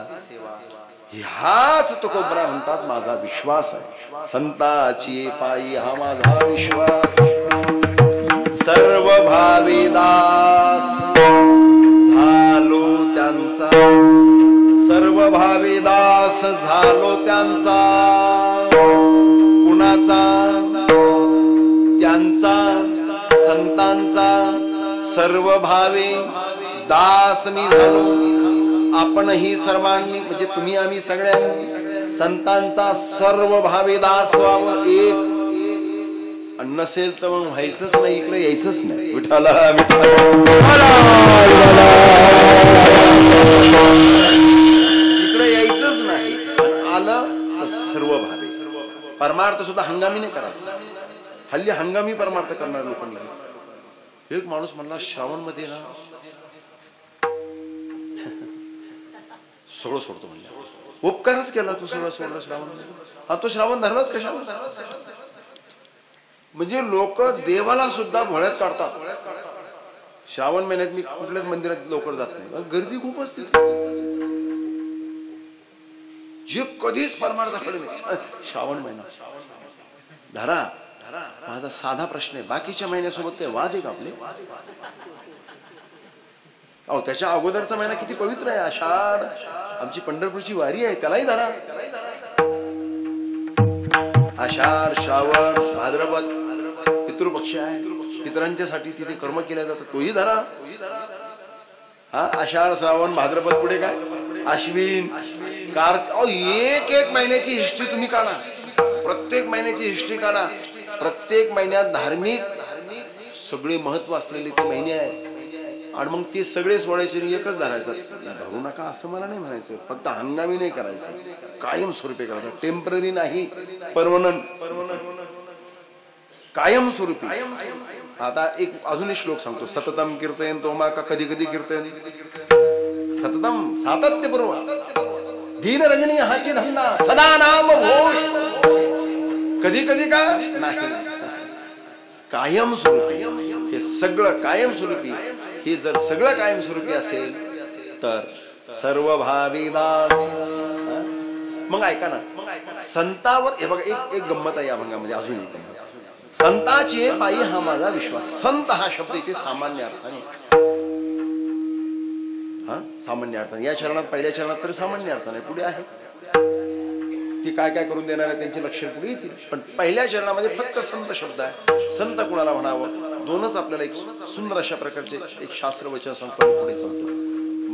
ह्याच तुकोबरा म्हणतात माझा विश्वास आहे. संताची पायी हा माझा विश्वास. सर्व भावी दास झालो त्यांचा, सर्व भावी दास झालो त्यांचा. कुणाचा? त्यांचा, संतांचा. सर्व भावी दास मी झालो. आपणही सर्वांनी, म्हणजे तुम्ही आम्ही सगळ्यांनी संतांचा सर्व भावी दास व्हावं. एक नसेल तर मग व्हायचंच नाही, इकडे यायचंच नाही. विठाला विठाला इकडे यायचंच नाही. आलं तर सर्व भावे. परमार्थ सुद्धा हंगामी नाही करायचा. हल्ली हंगामी परमार्थ करणारे लोक नाही. एक माणूस म्हणला श्रावण मध्ये ना सगळं सोडतो म्हणजे उपकारच केला तू, सगळं सोडलं श्रावण. हा तो श्रावण धरलाच कशाला? म्हणजे लोक देवाला सुद्धा भोळ्यात काढतात. श्रावण महिन्यात मी कुठल्याच मंदिरात लवकर जात नाही, गर्दी खूप असते. जे कधीच परमार्थाकडे नाही. श्रावण महिना धरा. माझा साधा प्रश्न आहे, बाकीच्या महिन्यासोबत काही वाद आहे का आपले? अहो त्याच्या अगोदरचा महिना किती पवित्र आहे, आषाढ. आमची पंढरपूरची वारी आहे, त्यालाही धरा. आषाढ, श्रावण, भाद्रपद पितृपक्ष आहे, पितरांच्या साठी तिथे कर्म केल्या जातात, तोही धरा. हा आषाढ, श्रावण, भाद्रपद, पुढे काय आश्विन, कार्तिक. एक एक महिन्याची हिस्ट्री तुम्ही काढा, प्रत्येक महिन्याची हिस्ट्री काढा. प्रत्येक महिन्यात धार्मिक सगळे महत्व असलेले ते महिने आहेत. आणि मग ते सगळे सोडायचे एकच धरायचं. धरू नका असं मला नाही म्हणायचं, फक्त हंगामी नाही करायचं, कायम स्वरूपी करायचं. टेम्पररी नाही, परमनंट, कायम स्वरूपी. आता एक अजून एक श्लोक सांगतो. सततम कीर्तन तो मा का कधी कधी कीर्तन. सततम सातत्यपूर्व दीन रजनी हाची धंदा सदा नाम घोष. कधी कधी का नाही, कायम स्वरूपी. हे सगळं कायम स्वरूपी. हे जर सगळं कायम स्वरूपी असेल तर सर्व भावी दास. मग ऐका ना, संतावर हे बघा एक गंमत आहे या भंगामध्ये. अजून एक गंमत. संताचे पायी हा माझा विश्वास. संत हा शब्द इथे सामान्य अर्थाने, हा सामान्य अर्थाने. या चरणात, पहिल्या चरणात तर सामान्य अर्थाने, पुढे आहे ती काय काय करून देणार आहे त्यांची लक्षण पुढे येतील. पण पहिल्या चरणामध्ये फक्त संत शब्द आहे. संत कुणाला म्हणावं, दोनच आपल्याला एक सुंदर अशा प्रकारचे एक शास्त्र वचन सांगतो, पुढे सांगतो.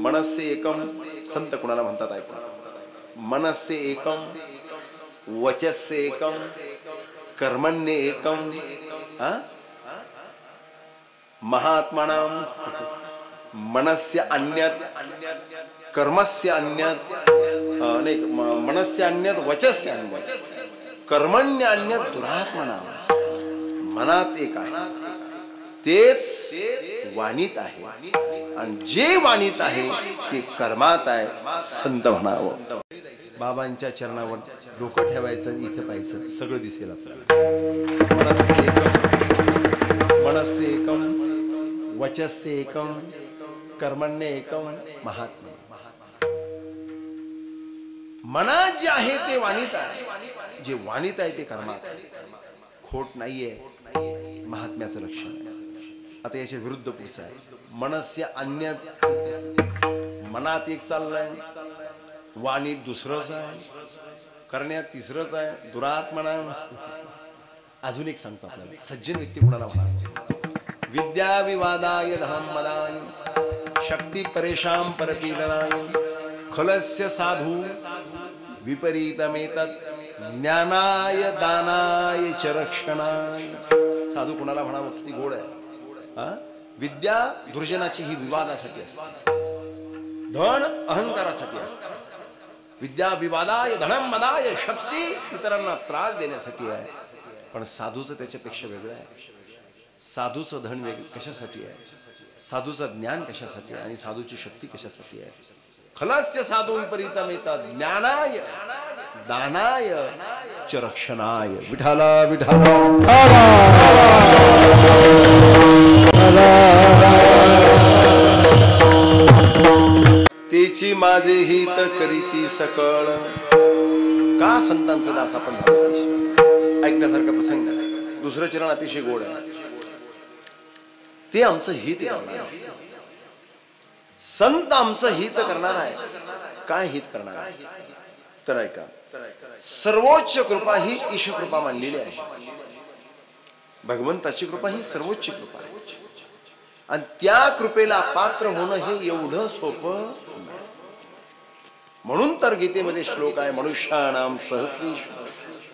मनस्से एकम, संत कुणाला म्हणतात ऐका. मनस्से एकम, वचस्से एकम, कर्मण्ये एकम. महात्मानां मनस्य अन्यत्, कर्मस्य अन्यत्, नाही मनस्य अन्यत्, वचस्य अन्यत्, कर्मण्य अन्यत्, दुरात्मना. मनात एक आहे तेच वाणीत आहे, आणि जे वाणीत आहे ते कर्मात आहे. संत म्हणावं. बाबांच्या चरणावर डोकं ठेवायचं, इथे पाहायचं, सगळं दिसेल आपल्याला. मनस्से एकम, मनस्से एकम, वचस्से एकम, कर्मण्य एकम, महात्मा. मनात जे आहे ते वाणीत आहे, जे वाणीत आहे ते कर्मात आहे. खोट नाहीये, महात्म्याचं लक्षण आहे. आता याच्या विरुद्ध पुढचं आहे. मनस्य अन्य, मनात एक चाललंय, वाणीत दुसरंच आहे, करण्यात तिसरंच आहे, दुरात्मना. अजून एक सांगतो आपल्याला. सज्जन व्यक्ती कुणाला म्हणा. विद्या विवादाय धर्म मदाय, शक्ती परेशान परपीडनाय, खलस्य साधू विपरीतमेतत्, ज्ञानाय दानाय च रक्षणाय. साधू कुणाला म्हणावं, किती गोड आहे. विद्या दुर्जनाची ही विवादासाठी असते, धन अहंकारासाठी असते. विद्या विवादाय धनम मदाय, शक्ती इतरांना त्रास देण्यासाठी आहे. पण साधूचं त्याच्यापेक्षा वेगळं आहे. साधूचं धन कशासाठी आहे, साधूचं ज्ञान कशासाठी आहे, आणि साधूची शक्ती कशासाठी आहे. खलस्य साधू विपरीतमेतत्, ज्ञानाय दानाय च रक्षणाय. विठाला विठाला तेची माझे हित करीती सकळ. का संतांचा दास आपण ऐकण्यासारखा प्रसंग आहे. दुसरं चरण अतिशय गोड आहे. ते आमचं हित आहे. संत आमचं हित करणार आहे. काय हित करणार आहे तर ऐका. सर्वोच्च कृपा ही ईश कृपा मानलेली आहे. भगवंताची कृपा ही सर्वोच्च कृपा आहे, आणि त्या कृपेला पात्र होणं हे एवढं सोपं नाही. म्हणून तर गीतेमध्ये श्लोक आहे, मनुष्याणाम सहस्रेषु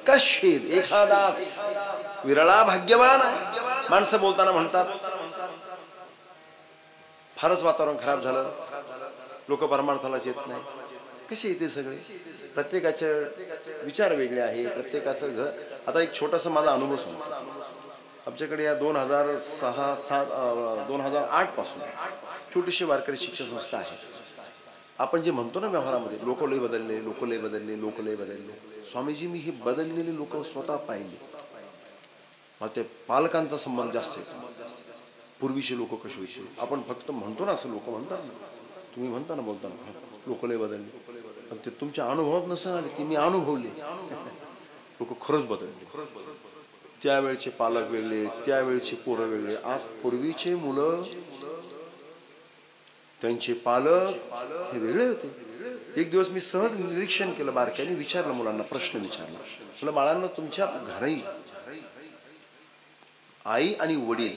कश्चित् एखादा विरळा भाग्यवान आहे. माणसं बोलताना म्हणतात फारच वातावरण खराब झालं, लोक परमार्थाला येत नाही. कसे येते सगळे? प्रत्येकाचे विचार वेगळे आहे, प्रत्येकाचं घर. आता एक छोटासा माझा अनुभव सांगतो. आमच्याकडे या 2008 पासून छोटीशी वारकरी शिक्षण संस्था आहे. आपण जे म्हणतो ना व्यवहारामध्ये, लोक लय बदलले, लोक लय बदलले, लोक लय बदलले. स्वामीजी, मी हे बदललेले लोक स्वतः पाहिले. मला ते पालकांचा संबंध जास्त आहे. पूर्वीचे लोक कसे होते, आपण फक्त म्हणतो ना, असं लोक म्हणतात ना, तुम्ही म्हणता ना बोलताना लोक लय बदलले, पण ते तुमच्या अनुभवात नसणार, ते मी अनुभवले. लोक खरंच बदलले. त्यावेळचे पालक वेगळे, त्यावेळचे पोरं वेगळे. आज पूर्वीचे मुलं, त्यांचे पालक हे वेगळे होते. एक दिवस मी सहज निरीक्षण केलं, बारक्याने विचारलं, मुलांना प्रश्न विचारला. म्हटलं, बाळांना तुमच्या घरी आई आणि वडील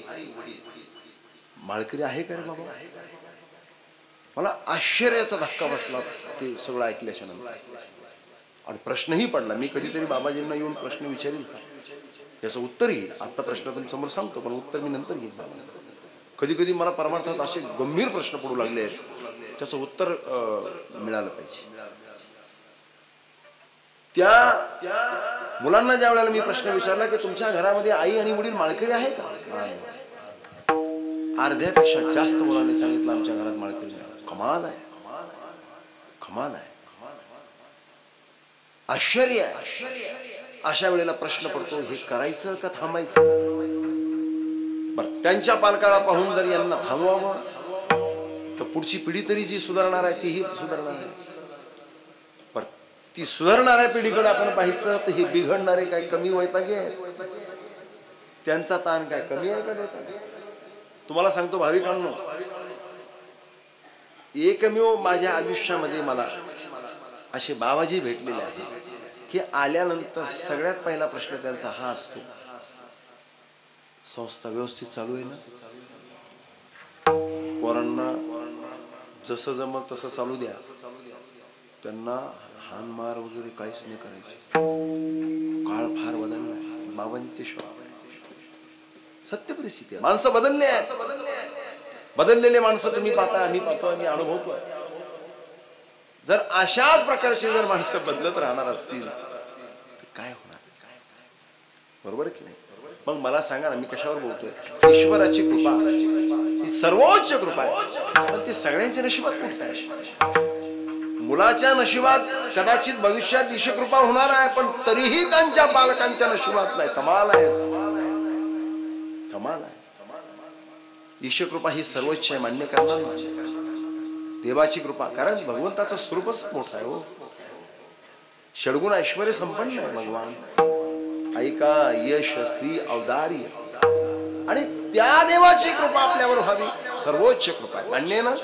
माळकरी आहे का रे बाबा? मला आश्चर्याचा धक्का बसला ते सगळं ऐकल्याच्या नंतर. आणि प्रश्नही पडला, मी कधीतरी बाबाजींना येऊन प्रश्न विचारील का, याचं उत्तर येईल. आता प्रश्न तुम्ही समोर सांगतो, पण उत्तर मी नंतर घेईन. कधी कधी मला परमार्थात असे गंभीर प्रश्न पडू लागले आहेत, त्याचं उत्तर मिळालं पाहिजे. त्या मुलांना ज्या वेळेला मी प्रश्न विचारला की तुमच्या घरामध्ये आई आणि वडील माळकरी आहे का, अर्ध्यापेक्षा जास्त मुलांनी सांगितलं आमच्या घरात माळकरी नाही. कमाल आहे, कमाल आहे, आश्चर्य आहे. अशा वेळेला प्रश्न पडतो, हे करायचं का थांबायचं? बरं, त्यांच्या पालकाला पाहून जर यांना थांबवावं तर पुढची पिढी तरी जी सुधारणार आहे तीही सुधारणार आहे. पण ती सुधारणाऱ्या पिढीकडे आपण पाहिलं तर हे बिघडणारे काय कमी वैतागे आहेत? त्यांचा ताण काय कमी आहे का? तुम्हाला सांगतो भाविकांनो, एकमेव माझ्या आयुष्यामध्ये मला असे बाबाजी भेटलेले आहेत की आल्यानंतर सगळ्यात पहिला प्रश्न त्यांचा हा असतो, संस्था व्यवस्थित चालू आहे ना? पोरांना जसं जमल तसं चालू द्या, त्यांना हानमार वगैरे काहीच नाही करायचे. काळ फार बदलला, बाबांचे शब्द सत्य परिस्थिती आहे. माणसं बदलले आहेत, बदललेले माणसं तुम्ही पाहता, आम्ही पाहतो, आम्ही अनुभवतोय. जर अशाच प्रकारचे जर माणसं बदलत राहणार असतील तर काय होणार? बरोबर की नाही? मग मला सांगा ना, मी कशावर बोलतोय? ईश्वराची कृपा ही सर्वोच्च कृपा आहे, पण ती सगळ्यांच्या नशिबात कुठे आहे? मुलाच्या नशिबात कदाचित भविष्यात ईशकृपा होणार आहे, पण तरीही त्यांच्या पालकांच्या नशिबात नाही. कमाल आहे, कमाल आहे. ईशकृपा ही सर्वोच्च आहे, मान्य करणार नाही. देवाची कृपा, कारण भगवंताचं स्वरूपच मोठं आहे हो. षडगुण ऐश्वर्य संपन्न आहे भगवान. ऐका, यश, श्री, औदार्य, आणि त्या देवाची कृपा आपल्यावर व्हावी, सर्वोच्च कृपा आहे. मान्य ना?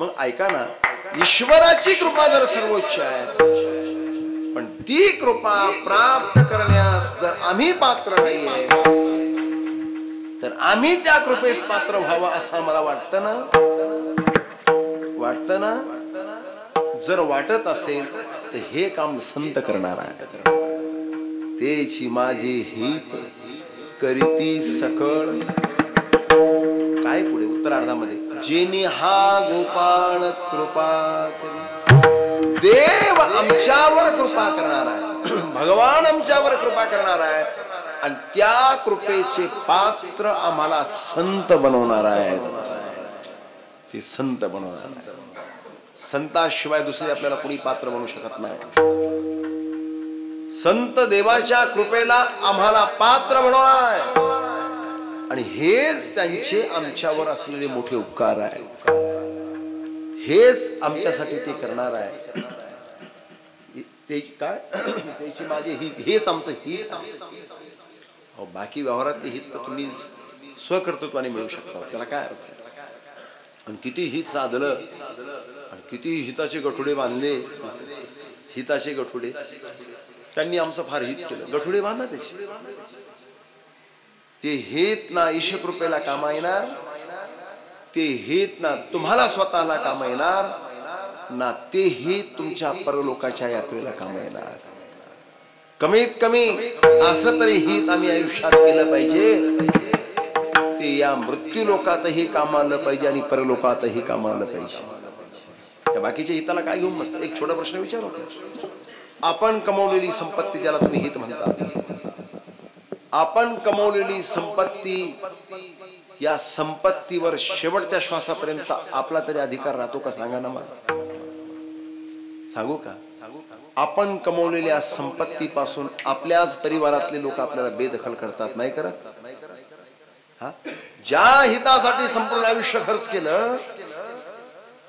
मग ऐका ना, ईश्वराची कृपा जर सर्वोच्च आहे, पण ती कृपा प्राप्त करण्यास जर आम्ही पात्र नाहीये, तर आम्ही त्या कृपेस पात्र व्हावं असं मला वाटतं ना? वाटतं ना? जर वाटत असेल तर हे काम संत करणार आहे. तेची माझे हित करीती सकळ. काय पुढे उत्तरार्धामध्ये, जेनी हा गोपाळ कृपा करी. देव आमच्यावर कृपा करणार आहे, भगवान आमच्यावर कृपा करणार आहे, आणि त्या कृपेचे पात्र आम्हाला संत बनवणार आहेत. ते संत बनवणार आहे. संताशिवाय दुसरे आपल्याला कोणी पात्र बनवू शकत नाही. संत देवाच्या कृपेला आम्हाला पात्र बनवणार आहे, आणि हेच त्यांचे आमच्यावर असलेले मोठे उपकार आहे. हेच आमच्यासाठी ते करणार आहे. ते काय, त्याची माझे हित, हेच आमचं हित. बाकी व्यवहारातले हित तर तुम्ही स्वकर्तृत्वाने मिळू शकता, त्याला काय अर्थ आहे? आणि किती हित साधलं, आणि किती हिताचे गठुडे बांधले, हिताचे गठुडे. त्यांनी आमचं फार हित केलं, गठुडे बांधा त्याचे. ते हित ना ईशकृपेला कामा येणार, ते हित ना तुम्हाला स्वतःला कामा येणार, ना ते हित तुमच्या परलोकाच्या यात्रेला कामा येणार. कमीत कमी असं तरी हित आम्ही आयुष्यात केलं पाहिजे, ते या मृत्यू लोकातही काम आलं पाहिजे आणि परलोकातही काम आलं पाहिजे. त्या बाकीच्या हिताला काय घेऊन बसता? एक छोटा प्रश्न विचारू. आपण कमवलेली संपत्ती, ज्याला तुम्ही हित म्हणता, आपण कमवलेली संपत्ती, या संपत्तीवर शेवटच्या श्वासापर्यंत आपला तरी अधिकार राहतो का? सांगा ना मला. सांगू का? आपण कमवलेल्या संपत्तीपासून आपल्याच परिवारातले लोक आपल्याला बेदखल करतात, नाही करत? हा, ज्या हितासाठी संपूर्ण आयुष्य खर्च केलं,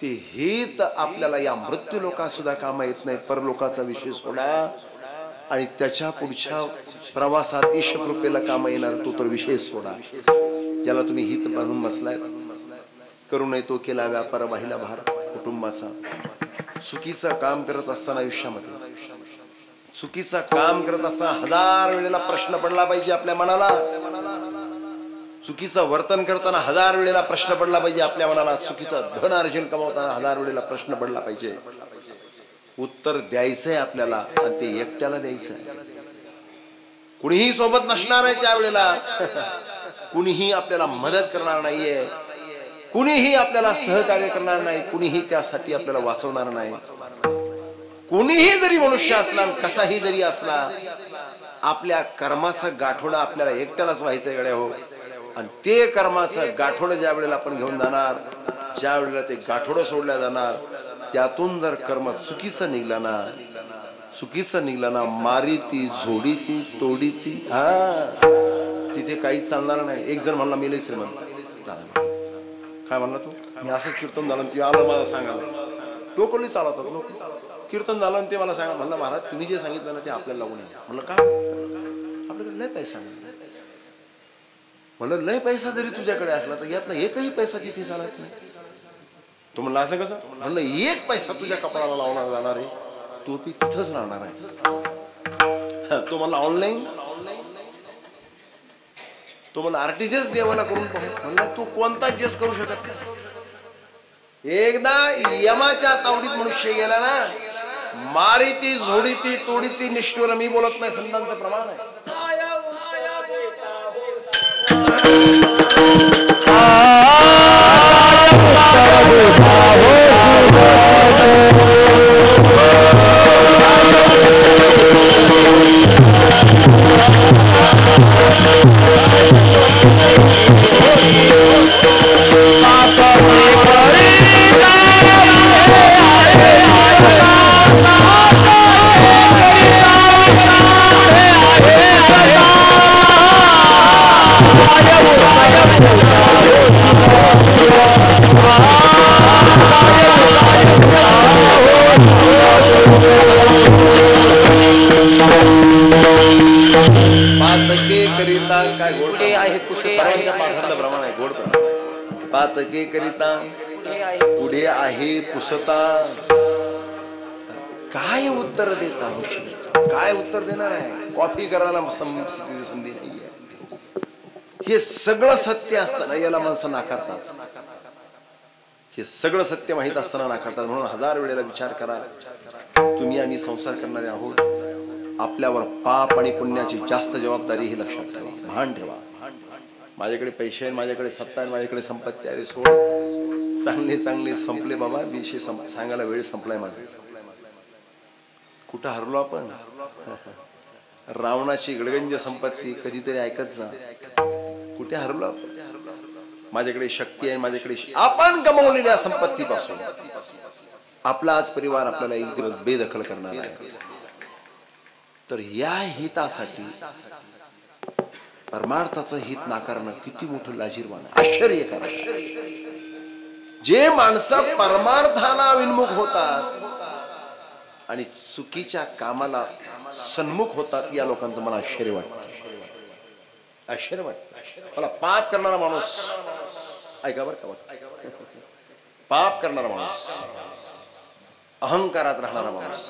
ते हित आपल्याला या मृत्यू लोकात सुद्धा कामा येत नाही. परलोकाचा विषय सोडा आणि त्याच्या पुढच्या प्रवासात ईशकृपेला कामा येणार तो तर विषय सोडा. ज्याला तुम्ही हित बांधून बसलाय, करू नये तो केला व्यापार वाहिला भार कुटुंबाचा. चुकीचं काम करत असताना आयुष्यामध्ये, चुकीचं काम करत असताना हजार वेळेला प्रश्न पडला पाहिजे आपल्या मनाला. चुकीचं वर्तन करताना हजार वेळेला प्रश्न पडला पाहिजे आपल्या मनाला. चुकीचं धन अर्जन कमावताना हजार वेळेला प्रश्न पडला पाहिजे. उत्तर द्यायचंय आपल्याला आणि ते एकट्याला द्यायचंय. कुणीही सोबत नसणार आहे त्यावेळेला. कुणीही आपल्याला मदत करणार नाहीये, कुणीही आपल्याला सहकार्य करणार नाही, कुणीही त्यासाठी आपल्याला वाचवणार नाही. कुणीही जरी मनुष्य असला, कसाही जरी असला, आपल्या कर्माचं गाठोडं आपल्याला एकट्यालाच व्हायचंय गड्या हो. आणि ते कर्माचं गाठोडं ज्या वेळेला आपण घेऊन जाणार, ज्या वेळेला ते गाठोडं सोडल्या जाणार, त्यातून जर कर्म चुकीचं निघला ना, चुकीचं निघला ना, मारी ती, झोडी ती, तोडी ती, हा, तिथे काहीच चालणार नाही. एक जण म्हणला मी लय श्रीमंत. काय म्हणला तू? मी असंच कीर्तन झालं ते आलं मला सांगायला. लोक लई चालवतात, लोक कीर्तन झालं आणि ते मला सांगा. म्हणलं महाराज तुम्ही जे सांगितलं ना ते आपल्याला लागू नये. म्हणलं का? आपल्याकडे लय पैसा नाही. म्हणलं लय पैसा जरी तुझ्याकडे असला तर यातला एकही पैसा तिथे चालायचा नाही. तो म्हणला असं कसं? म्हणलं एक पैसा तुझ्या कपाळाला लावणार जाणार आहे, तो बी तिथंच राहणार आहे. तो म्हणला ऑनलाईन, तो म्हणला आरटीजीएस देवाला करून पाहू. म्हणला तू कोणता जेस करू शकत नाही. एकदा यमाच्या तावडीत मनुष्य गेला ना, मारी ती, झोडी ती, तोडी ती, निष्ठुर. मी बोलत नाही, संतांचं प्रमाण आहे. काय गोड आहे, प्रमाण आहे, गोड प्रमाण. पातके करिता पुढे आहे पुसता. काय उत्तर देता? काय उत्तर देणार आहे? कॉपी करायला संधी नाहीये. हे सगळं सत्य असताना याला माणसं नाकारतात. हे सगळं सत्य माहित असताना नाकारतात. म्हणून हजार वेळेला विचार करा. तुम्ही आम्ही संसार करणारे आहोत. आपल्यावर पाप आणि पुण्याची जास्त जबाबदारी ही लक्षात ठेवा, भान ठेवा. माझ्याकडे पैसे आहे, माझ्याकडे सत्ता आहे, माझ्याकडे संपत्ती आहे, सोड. चांगले चांगले संपले बाबा, विषय सांगायला वेळ संपलाय माझा. कुठं हरलो आपण? रावणाची गडगंज संपत्ती कधीतरी ऐकत जा. कुठे हरलो आपण? माझ्याकडे शक्ती आहे, माझ्याकडे आपण गमावलेल्या संपत्तीपासून आपला आज परिवार आपल्याला एक दिवस बेदखल करणार आहे. तर या हितासाठी परमार्थाचं हित नाकारणं किती मोठं लाजीरवाण, आश्चर्यकारक. जे माणसं परमार्थाला विन्मुख होतात आणि चुकीच्या कामाला सन्मुख होतात, या लोकांचं मला आश्चर्य वाटतं. आश्चर्य वाटतं मला. पाप करणारा माणूस, ऐका बरं का, पाप करणारा माणूस, अहंकारात राहणारा माणूस,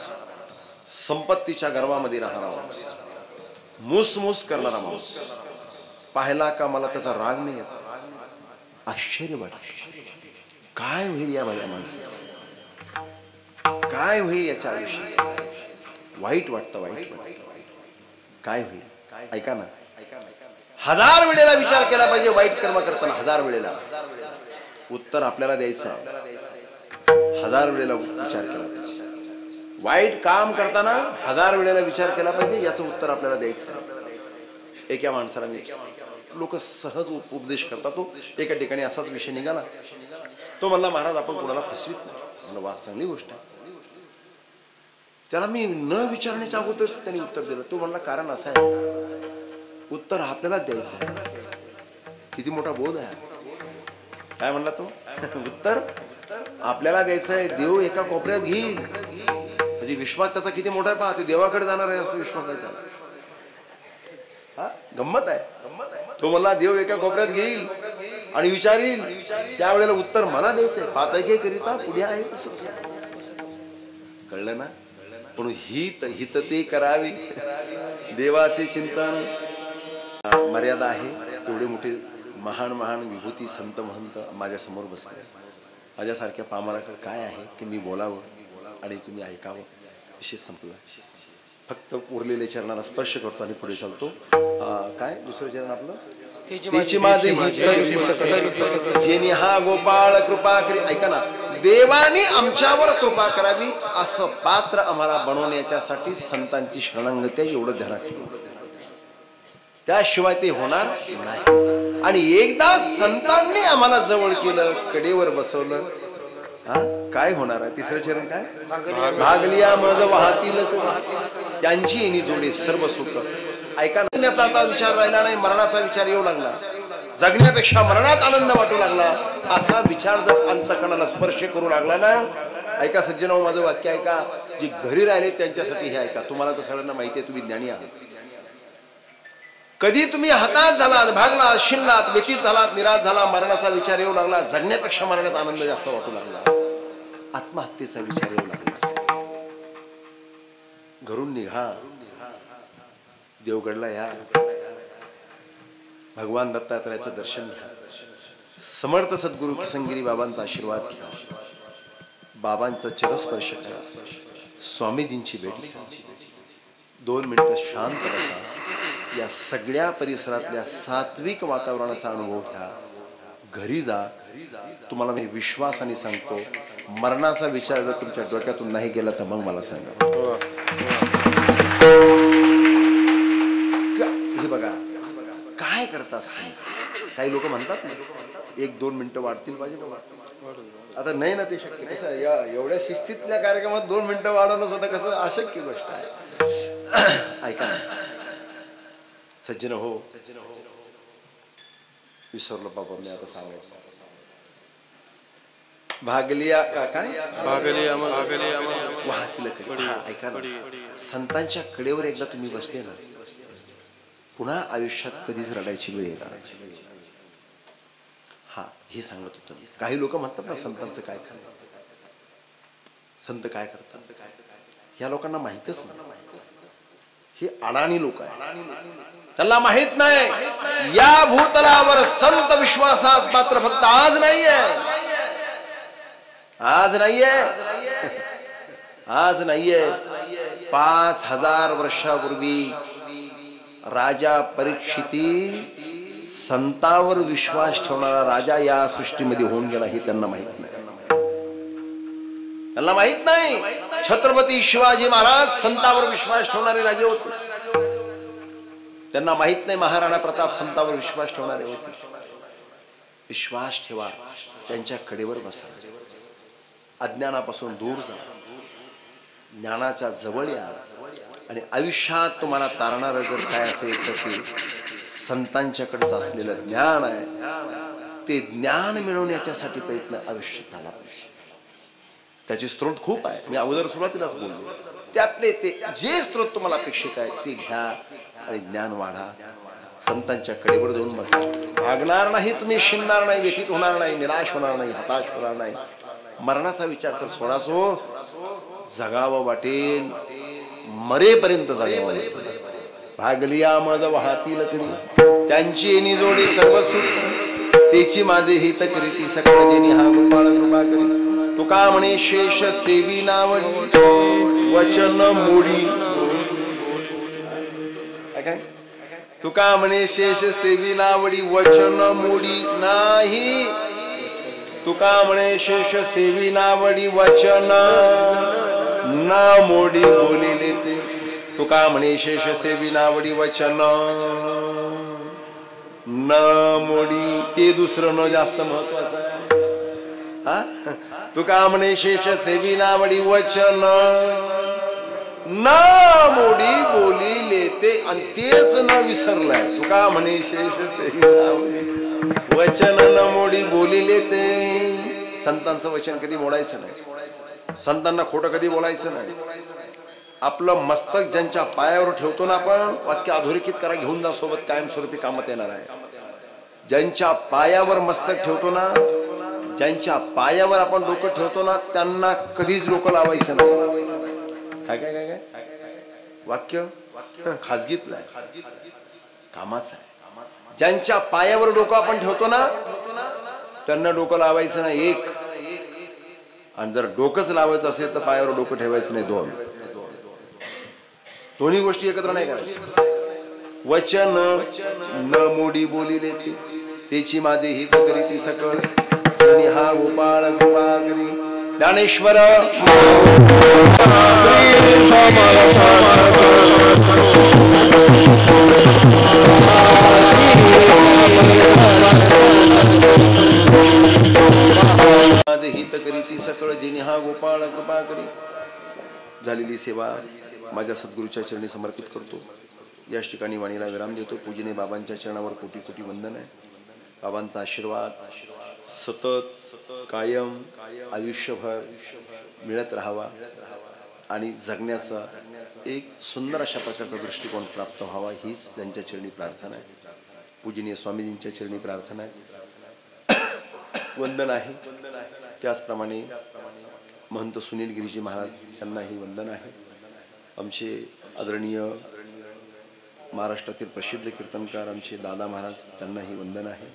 संपत्तीच्या गर्वामध्ये राहणारा माणूस, मुसमुस करणारा माणूस पाहिला का मला त्याचा राग नाही येत. आश्चर्य वाटत. काय होईल या माझ्या माणसाचं? काय होईल याच्या आयुष्यात? वाईट वाटतं, वाईट वाटतं. काय होईल? ऐका ना, 1000 वेळेला विचार केला पाहिजे वाईट कर्म करताना, 1000 वेळेला. उत्तर आपल्याला द्यायचं आहे. 1000 वेळेला विचार केला पाहिजे. वाईट काम करताना 1000 वेळेला विचार केला पाहिजे, याचं उत्तर आपल्याला द्यायचं आहे. एका माणसाला मी, लोक सहज उपदेश करतात. तो एका ठिकाणी असाच विषय निघाला. तो म्हणला, महाराज आपण कोणाला फसवीत नाही. म्हणलं, वा, चांगली गोष्ट आहे. त्याला मी न विचारण्याच्या अगोदर त्यांनी उत्तर दिलं. तो म्हणला, कारण असं आहे, उत्तर आपल्याला द्यायचं आहे. किती मोठा बोध आहे. काय म्हणला तो? उत्तर आपल्याला द्यायचं आहे. देव एका कोपऱ्यात घेईल. म्हणजे विश्वास त्याचा किती मोठा आहे पहा. ते देवाकडे जाणार आहे असं विश्वास आहे त्याचा. हा, गंमत आहे. तो म्हणला, देव एका कोपऱ्यात घेईल आणि विचारील, त्यावेळेला उत्तर मला द्यायचंय. पातके करिता पुढे आहे कसं. कळलं ना? पण हित ते करावी. देवाचे चिंतन. मर्यादा आहे. एवढे मोठे महान महान विभूती संत महंत माझ्या समोर बसले. माझ्यासारख्या पामराकडे काय आहे की मी बोलावं आणि तुम्ही ऐकावं. विषय संपला. फक्त उरलेल्या चरणाला स्पर्श करतो आणि पुढे चालतो. काय दुसरं चरण आपलं? जेनी हा गोपाळ कृपा करी. ऐका ना, देवाने आमच्यावर कृपा करावी असं पात्र आम्हाला बनवण्याच्यासाठी संतांची शरणागती आहे, एवढं ध्यानात ठेवा. त्याशिवाय ते होणार नाही. आणि एकदा संतांनी आम्हाला जवळ केलं, कडेवर बसवलं, काय होणार आहे? तिसरं चरण काय? भागलिया मज वाहतील त्यांची येणी जोडे सर्व सुख. ऐका ना, आता विचार राहिला नाही, मरणाचा विचार येऊ लागला. जगण्यापेक्षा मरणात आनंद वाटू लागला. असा विचार जर अंतःकरणाला स्पर्श करू लागला ना, ऐका सज्जनो, माझं वाक्य ऐका. जे घरी राहिले त्यांच्यासाठी हे ऐका. तुम्हाला तर सगळ्यांना माहिती आहे, तुम्ही ज्ञानी आहात. कधी तुम्ही हताश झालात, भागलात, शिनलात, व्यतीत झालात, निराश झाला, मरणाचा विचार येऊ लागला, जगण्यापेक्षा मरणात आनंद जास्त वाटू लागला, आत्महत्येचा विचार येऊ लागला, घरून निघा, देवगडला या, भगवान दत्तात्रयाचं दर्शन घ्या, समर्थ सद्गुरू किसनगिरी बाबांचा आशीर्वाद घ्या, बाबांचा चरस्पर्श करा, स्वामीजींची भेट घ्या, 2 मिनिटं शांत बसा, या सगळ्या परिसरातल्या सात्विक वातावरणाचा अनुभव घ्या, घरी जा. तुम्हाला मी विश्वासाने सांगतो, मरणाचा विचार जर तुमच्या डोक्यातून नाही गेला तर मग मला सांगा. हे बघा काय करतात. काही लोक म्हणतात ना 1-2 मिनिटं वाढतील पाहिजे. आता नाही ना ते शक्य. कसं एवढ्या शिस्तीतल्या कार्यक्रमात 2 मिनिटं वाढवणं सुद्धा कसं अशक्य गोष्ट आहे. ऐका ना सज्जन हो, विसरलो बाबा मी आता सांगायचं. भागलिया काय वाहतील कडे. ऐका ना, संतांच्या कडेवर एकदा तुम्ही बसले ना, पुन्हा आयुष्यात कधीच रडायची वेळ येणार. हा हे सांगत होतो. काही लोक म्हणतात ना संतांचं काय खाल्लं, संत काय करतात, या लोकांना माहितच नाही. हे अडाणी लोक आहे, त्यांना माहित नाही या भूतलावर संत विश्वासास पात्र फक्त आज नाहीये, आज नाहीये, आज नाहीये. 5000 वर्षापूर्वी राजा परीक्षिती संतावर विश्वास ठेवणारा राजा या सृष्टीमध्ये होऊन गेला हे त्यांना माहित नाही. त्यांना माहित नाही छत्रपती शिवाजी महाराज संतावर विश्वास ठेवणारे राजे होते. त्यांना माहित नाही महाराणा प्रताप संतावर विश्वास ठेवणारे होते. विश्वास ठेवा, त्यांच्या कडेवर बसा, अज्ञानापासून दूर जा, ज्ञानाच्या जवळ या. आणि आयुष्यात तुम्हाला तारणार जर काय असेल तर ते संतांच्याकडेच असलेलं ज्ञान आहे. ते ज्ञान मिळवण्यासाठी प्रयत्न अवश्य झाला पाहिजे. त्याचे स्रोत खूप आहे, मी अगोदर सुरुवातीलाच बोललो. त्यातले ते जे स्रोत तुम्हाला अपेक्षित आहे ते घ्या आणि ज्ञान वाढा. संतांच्या कडेवर जाऊन बसा. भागणार नाही तुम्ही, शिनणार नाही, व्यथित होणार नाही, निराश होणार नाही, हताश होणार नाही. मरणाचा विचार तर सोडा सो, जगावं वाटेल, मरेपर्यंत जगावं. भागलिया मज वाहतील करी त्यांची येणी जोडी सर्व सुख, तेची माझे हित करीती सकळ जेनी हा गोपाळ कृपा करी. तुका म्हणे शेष सेवी नावडी वचन मोडी. तुका म्हणे शेष सेवी नावडी वचन मोडी नाही. तुका म्हणे शेष सेवी नावडी वचन ना मोडी बोलिले ते. तुका म्हणे शेष सेवी नावडी वचन न मोडी ते दुसरं न जास्त महत्वाचं आहे. हा तुका म्हणे शेष सेवी नावडी वचन ना मोडी बोलिले ते आणि तेच न विसरलाय. तुका म्हणे शेष सेवी नावडी वचन न मोडी बोलिले ते. संतांचं वचन कधी मोडायचं नाही. संतांना खोटं कधी बोलायचं नाही. आपलं मस्तक ज्यांच्या पायावर ठेवतो ना आपण, वाक्य अधोरेखित करा, घेऊन जा सोबत, कायमस्वरूपी कामात येणार आहे. ज्यांच्या पायावर मस्तक ठेवतो ना, ज्यांच्या पायावर आपण डोकं ठेवतो ना, त्यांना कधीच डोकं लावायचं नाही. काय काय काय काय वाक्य खाजगीतलं आहे, कामाचं आहे. ज्यांच्या पायावर डोकं आपण ठेवतो ना, त्यांना डोकं लावायचं नाही एक. आणि जर डोकंच लावायचं असेल तर पायावर डोकं ठेवायचं नाही दोन. दोन्ही गोष्टी एकत्र नाही करायच्या. वचन न मोडी बोलिले तेची माझे हित करीती सकळ हा गोपाळ कृपा करी. ज्ञानेश्वर माझे हित करीती सकळ जिनी हा गोपाळ कृपा करी. झालेली सेवा माझ्या सद्गुरूच्या चरणी समर्पित करतो. याच ठिकाणी वाणीला विराम देतो. पूजने बाबांच्या चरणावर कोटी कोटी वंदन आहे. बाबांचा आशीर्वाद सतत कायम आयुष्यभर मिळत राहावा आणि जगण्याचा एक सुंदर अशा प्रकारचा दृष्टिकोन प्राप्त व्हावा, हीच त्यांच्या चरणी प्रार्थना आहे. पूजनीय स्वामीजींच्या चरणी प्रार्थना आहे, वंदन आहे. त्याचप्रमाणे महंत सुनील गिरीजी महाराज यांनाही वंदन आहे. आमचे आदरणीय महाराष्ट्रातील प्रसिद्ध कीर्तनकार आमचे दादा महाराज, त्यांनाही वंदन आहे.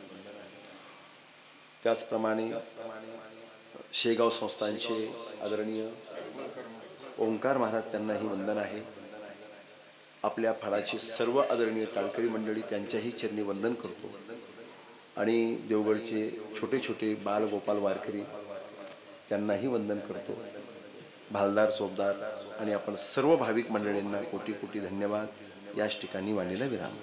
त्याचप्रमाणे शेगाव संस्थानचे आदरणीय ओंकार महाराज, त्यांनाही वंदन आहे. आपल्या फळाची सर्व आदरणीय टाळकरी मंडळी, त्यांच्याही चरणी वंदन करतो. आणि देवगडचे छोटे छोटे बाल गोपाल वारकरी, त्यांनाही वंदन करतो. भालदार चोपदार आणि आपण सर्व भाविक मंडळींना कोटी कोटी धन्यवाद. याच ठिकाणी वाणीला विराम.